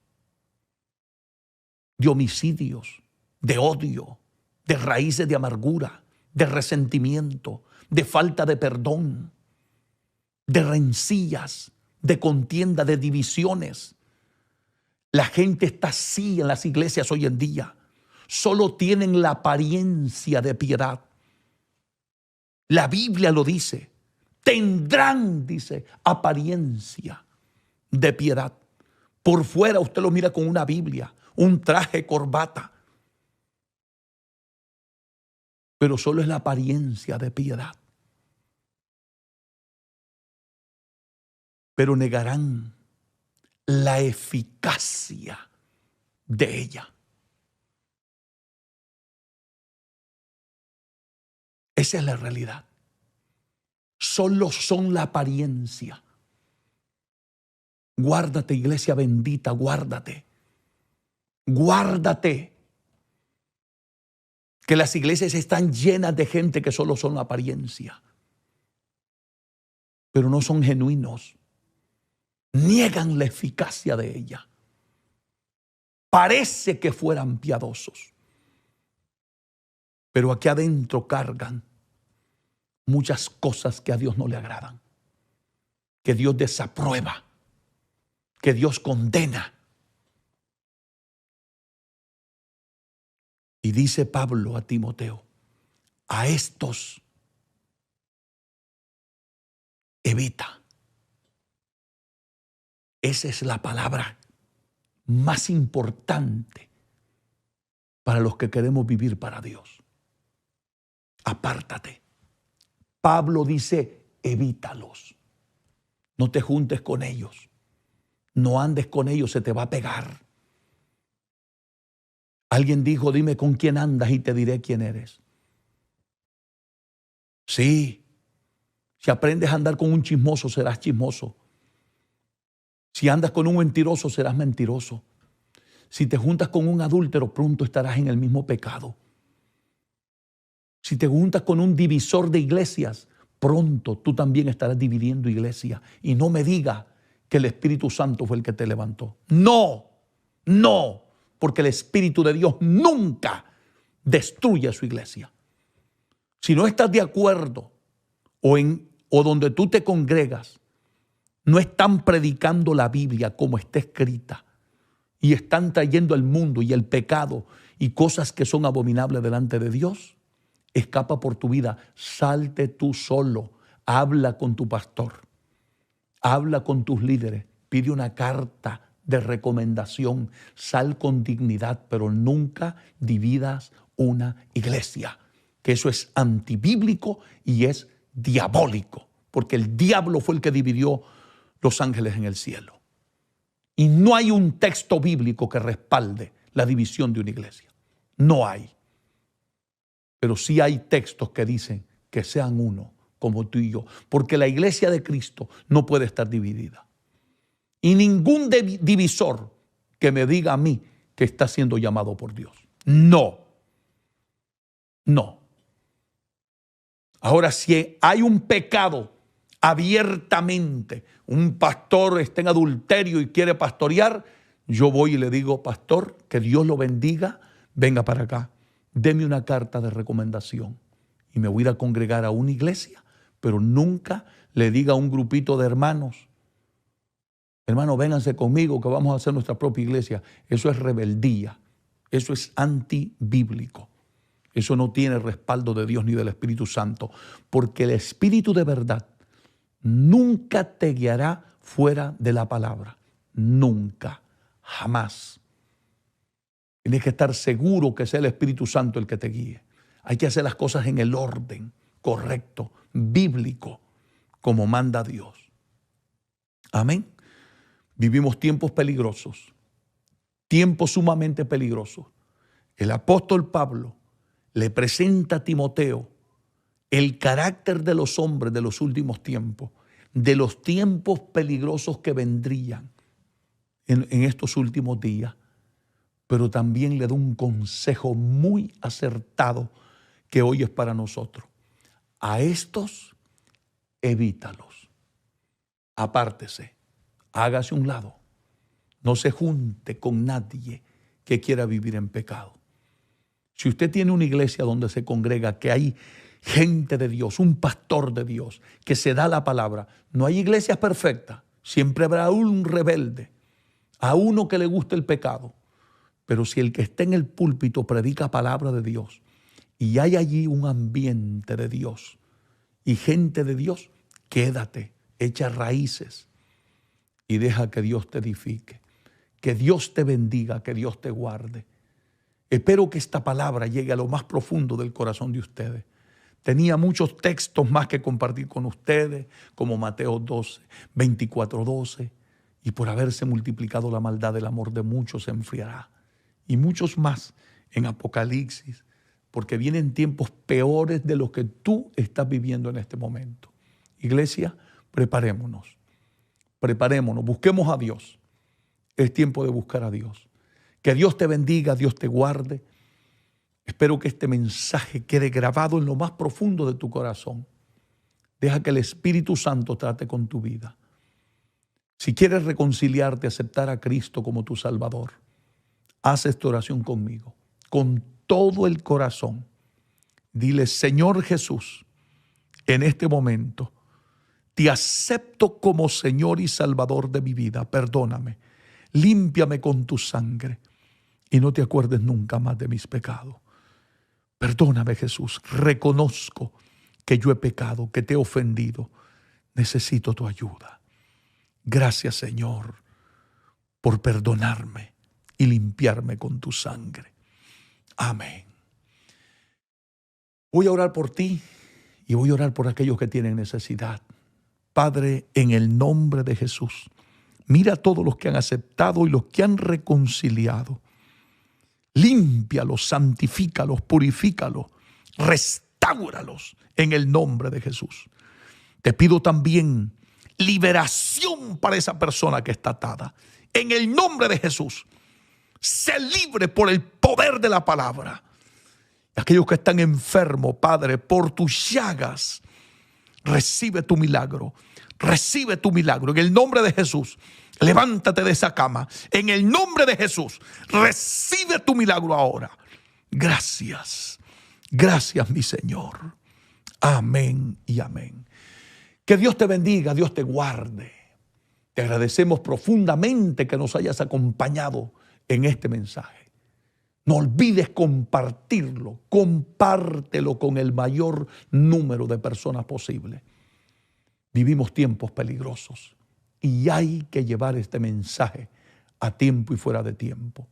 de homicidios, de odio, de raíces de amargura, de resentimiento, de falta de perdón, de rencillas, de contienda, de divisiones. La gente está así en las iglesias hoy en día. Solo tienen la apariencia de piedad. La Biblia lo dice. Tendrán, dice, apariencia de piedad. Por fuera usted lo mira con una Biblia, un traje, corbata. Pero solo es la apariencia de piedad. Pero negarán la eficacia de ella. Esa es la realidad. Solo son la apariencia. Guárdate, iglesia bendita, guárdate. Guárdate. Que las iglesias están llenas de gente que solo son apariencia. Pero no son genuinos. Niegan la eficacia de ella. Parece que fueran piadosos. Pero aquí adentro cargan muchas cosas que a Dios no le agradan. Que Dios desaprueba. Que Dios condena. Y dice Pablo a Timoteo, a estos evita. Esa es la palabra más importante para los que queremos vivir para Dios. Apártate. Pablo dice, evítalos. No te juntes con ellos. No andes con ellos, se te va a pegar. Alguien dijo, dime con quién andas y te diré quién eres. Sí, si aprendes a andar con un chismoso, serás chismoso. Si andas con un mentiroso, serás mentiroso. Si te juntas con un adúltero, pronto estarás en el mismo pecado. Si te juntas con un divisor de iglesias, pronto tú también estarás dividiendo iglesia. Y no me digas que el Espíritu Santo fue el que te levantó. No, no, porque el Espíritu de Dios nunca destruye su iglesia. Si no estás de acuerdo o donde tú te congregas, no están predicando la Biblia como está escrita y están trayendo el mundo y el pecado y cosas que son abominables delante de Dios, escapa por tu vida, salte tú solo, habla con tu pastor, habla con tus líderes, pide una carta de recomendación, sal con dignidad, pero nunca dividas una iglesia, que eso es antibíblico y es diabólico, porque el diablo fue el que dividió los ángeles en el cielo. Y no hay un texto bíblico que respalde la división de una iglesia. No hay. Pero sí hay textos que dicen que sean uno, como tú y yo. Porque la iglesia de Cristo no puede estar dividida. Y ningún divisor que me diga a mí que está siendo llamado por Dios. No. No. Ahora, si hay un pecado abiertamente, un pastor está en adulterio y quiere pastorear, yo voy y le digo, pastor, que Dios lo bendiga, venga para acá, deme una carta de recomendación y me voy a ir a congregar a una iglesia, pero nunca le diga a un grupito de hermanos, hermanos, vénganse conmigo que vamos a hacer nuestra propia iglesia. Eso es rebeldía, eso es antibíblico. Eso no tiene respaldo de Dios ni del Espíritu Santo, porque el Espíritu de verdad nunca te guiará fuera de la palabra. Nunca, jamás. Tienes que estar seguro que sea el Espíritu Santo el que te guíe. Hay que hacer las cosas en el orden correcto, bíblico, como manda Dios. Amén. Vivimos tiempos peligrosos, tiempos sumamente peligrosos. El apóstol Pablo le presenta a Timoteo el carácter de los hombres de los últimos tiempos, de los tiempos peligrosos que vendrían en estos últimos días, pero también le da un consejo muy acertado que hoy es para nosotros. A estos, evítalos, apártese, hágase un lado, no se junte con nadie que quiera vivir en pecado. Si usted tiene una iglesia donde se congrega, que hay gente de Dios, un pastor de Dios, que se da la palabra, no hay iglesias perfectas, siempre habrá un rebelde, a uno que le gusta el pecado. Pero si el que está en el púlpito predica palabra de Dios y hay allí un ambiente de Dios y gente de Dios, quédate, echa raíces y deja que Dios te edifique, que Dios te bendiga, que Dios te guarde. Espero que esta palabra llegue a lo más profundo del corazón de ustedes. Tenía muchos textos más que compartir con ustedes, como Mateo 12, 24, 12. Y por haberse multiplicado la maldad, el amor de muchos se enfriará. Y muchos más en Apocalipsis, porque vienen tiempos peores de los que tú estás viviendo en este momento. Iglesia, preparémonos, busquemos a Dios. Es tiempo de buscar a Dios. Que Dios te bendiga, Dios te guarde. Espero que este mensaje quede grabado en lo más profundo de tu corazón. Deja que el Espíritu Santo trate con tu vida. Si quieres reconciliarte, aceptar a Cristo como tu Salvador, haz esta oración conmigo, con todo el corazón. Dile, Señor Jesús, en este momento te acepto como Señor y Salvador de mi vida. Perdóname, límpiame con tu sangre y no te acuerdes nunca más de mis pecados. Perdóname, Jesús, reconozco que yo he pecado, que te he ofendido. necesito tu ayuda. Gracias, Señor, por perdonarme y limpiarme con tu sangre. Amén. Voy a orar por ti y voy a orar por aquellos que tienen necesidad. Padre, en el nombre de Jesús, mira a todos los que han aceptado y los que han reconciliado. Límpialos, santifícalos, purifícalos, restáuralos en el nombre de Jesús. Te pido también liberación para esa persona que está atada. En el nombre de Jesús, sé libre por el poder de la palabra. Aquellos que están enfermos, Padre, por tus llagas, recibe tu milagro. Recibe tu milagro. En el nombre de Jesús, levántate de esa cama. En el nombre de Jesús, recibe tu milagro ahora. Gracias. Gracias, mi Señor. Amén y amén. Que Dios te bendiga, Dios te guarde. Te agradecemos profundamente que nos hayas acompañado en este mensaje. No olvides compartirlo. Compártelo con el mayor número de personas posible. Vivimos tiempos peligrosos y hay que llevar este mensaje a tiempo y fuera de tiempo.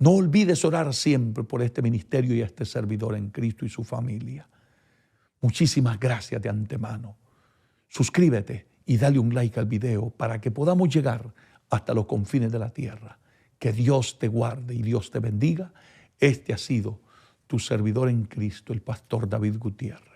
No olvides orar siempre por este ministerio y a este servidor en Cristo y su familia. Muchísimas gracias de antemano. Suscríbete y dale un like al video para que podamos llegar hasta los confines de la tierra. Que Dios te guarde y Dios te bendiga. Este ha sido tu servidor en Cristo, el pastor David Gutiérrez.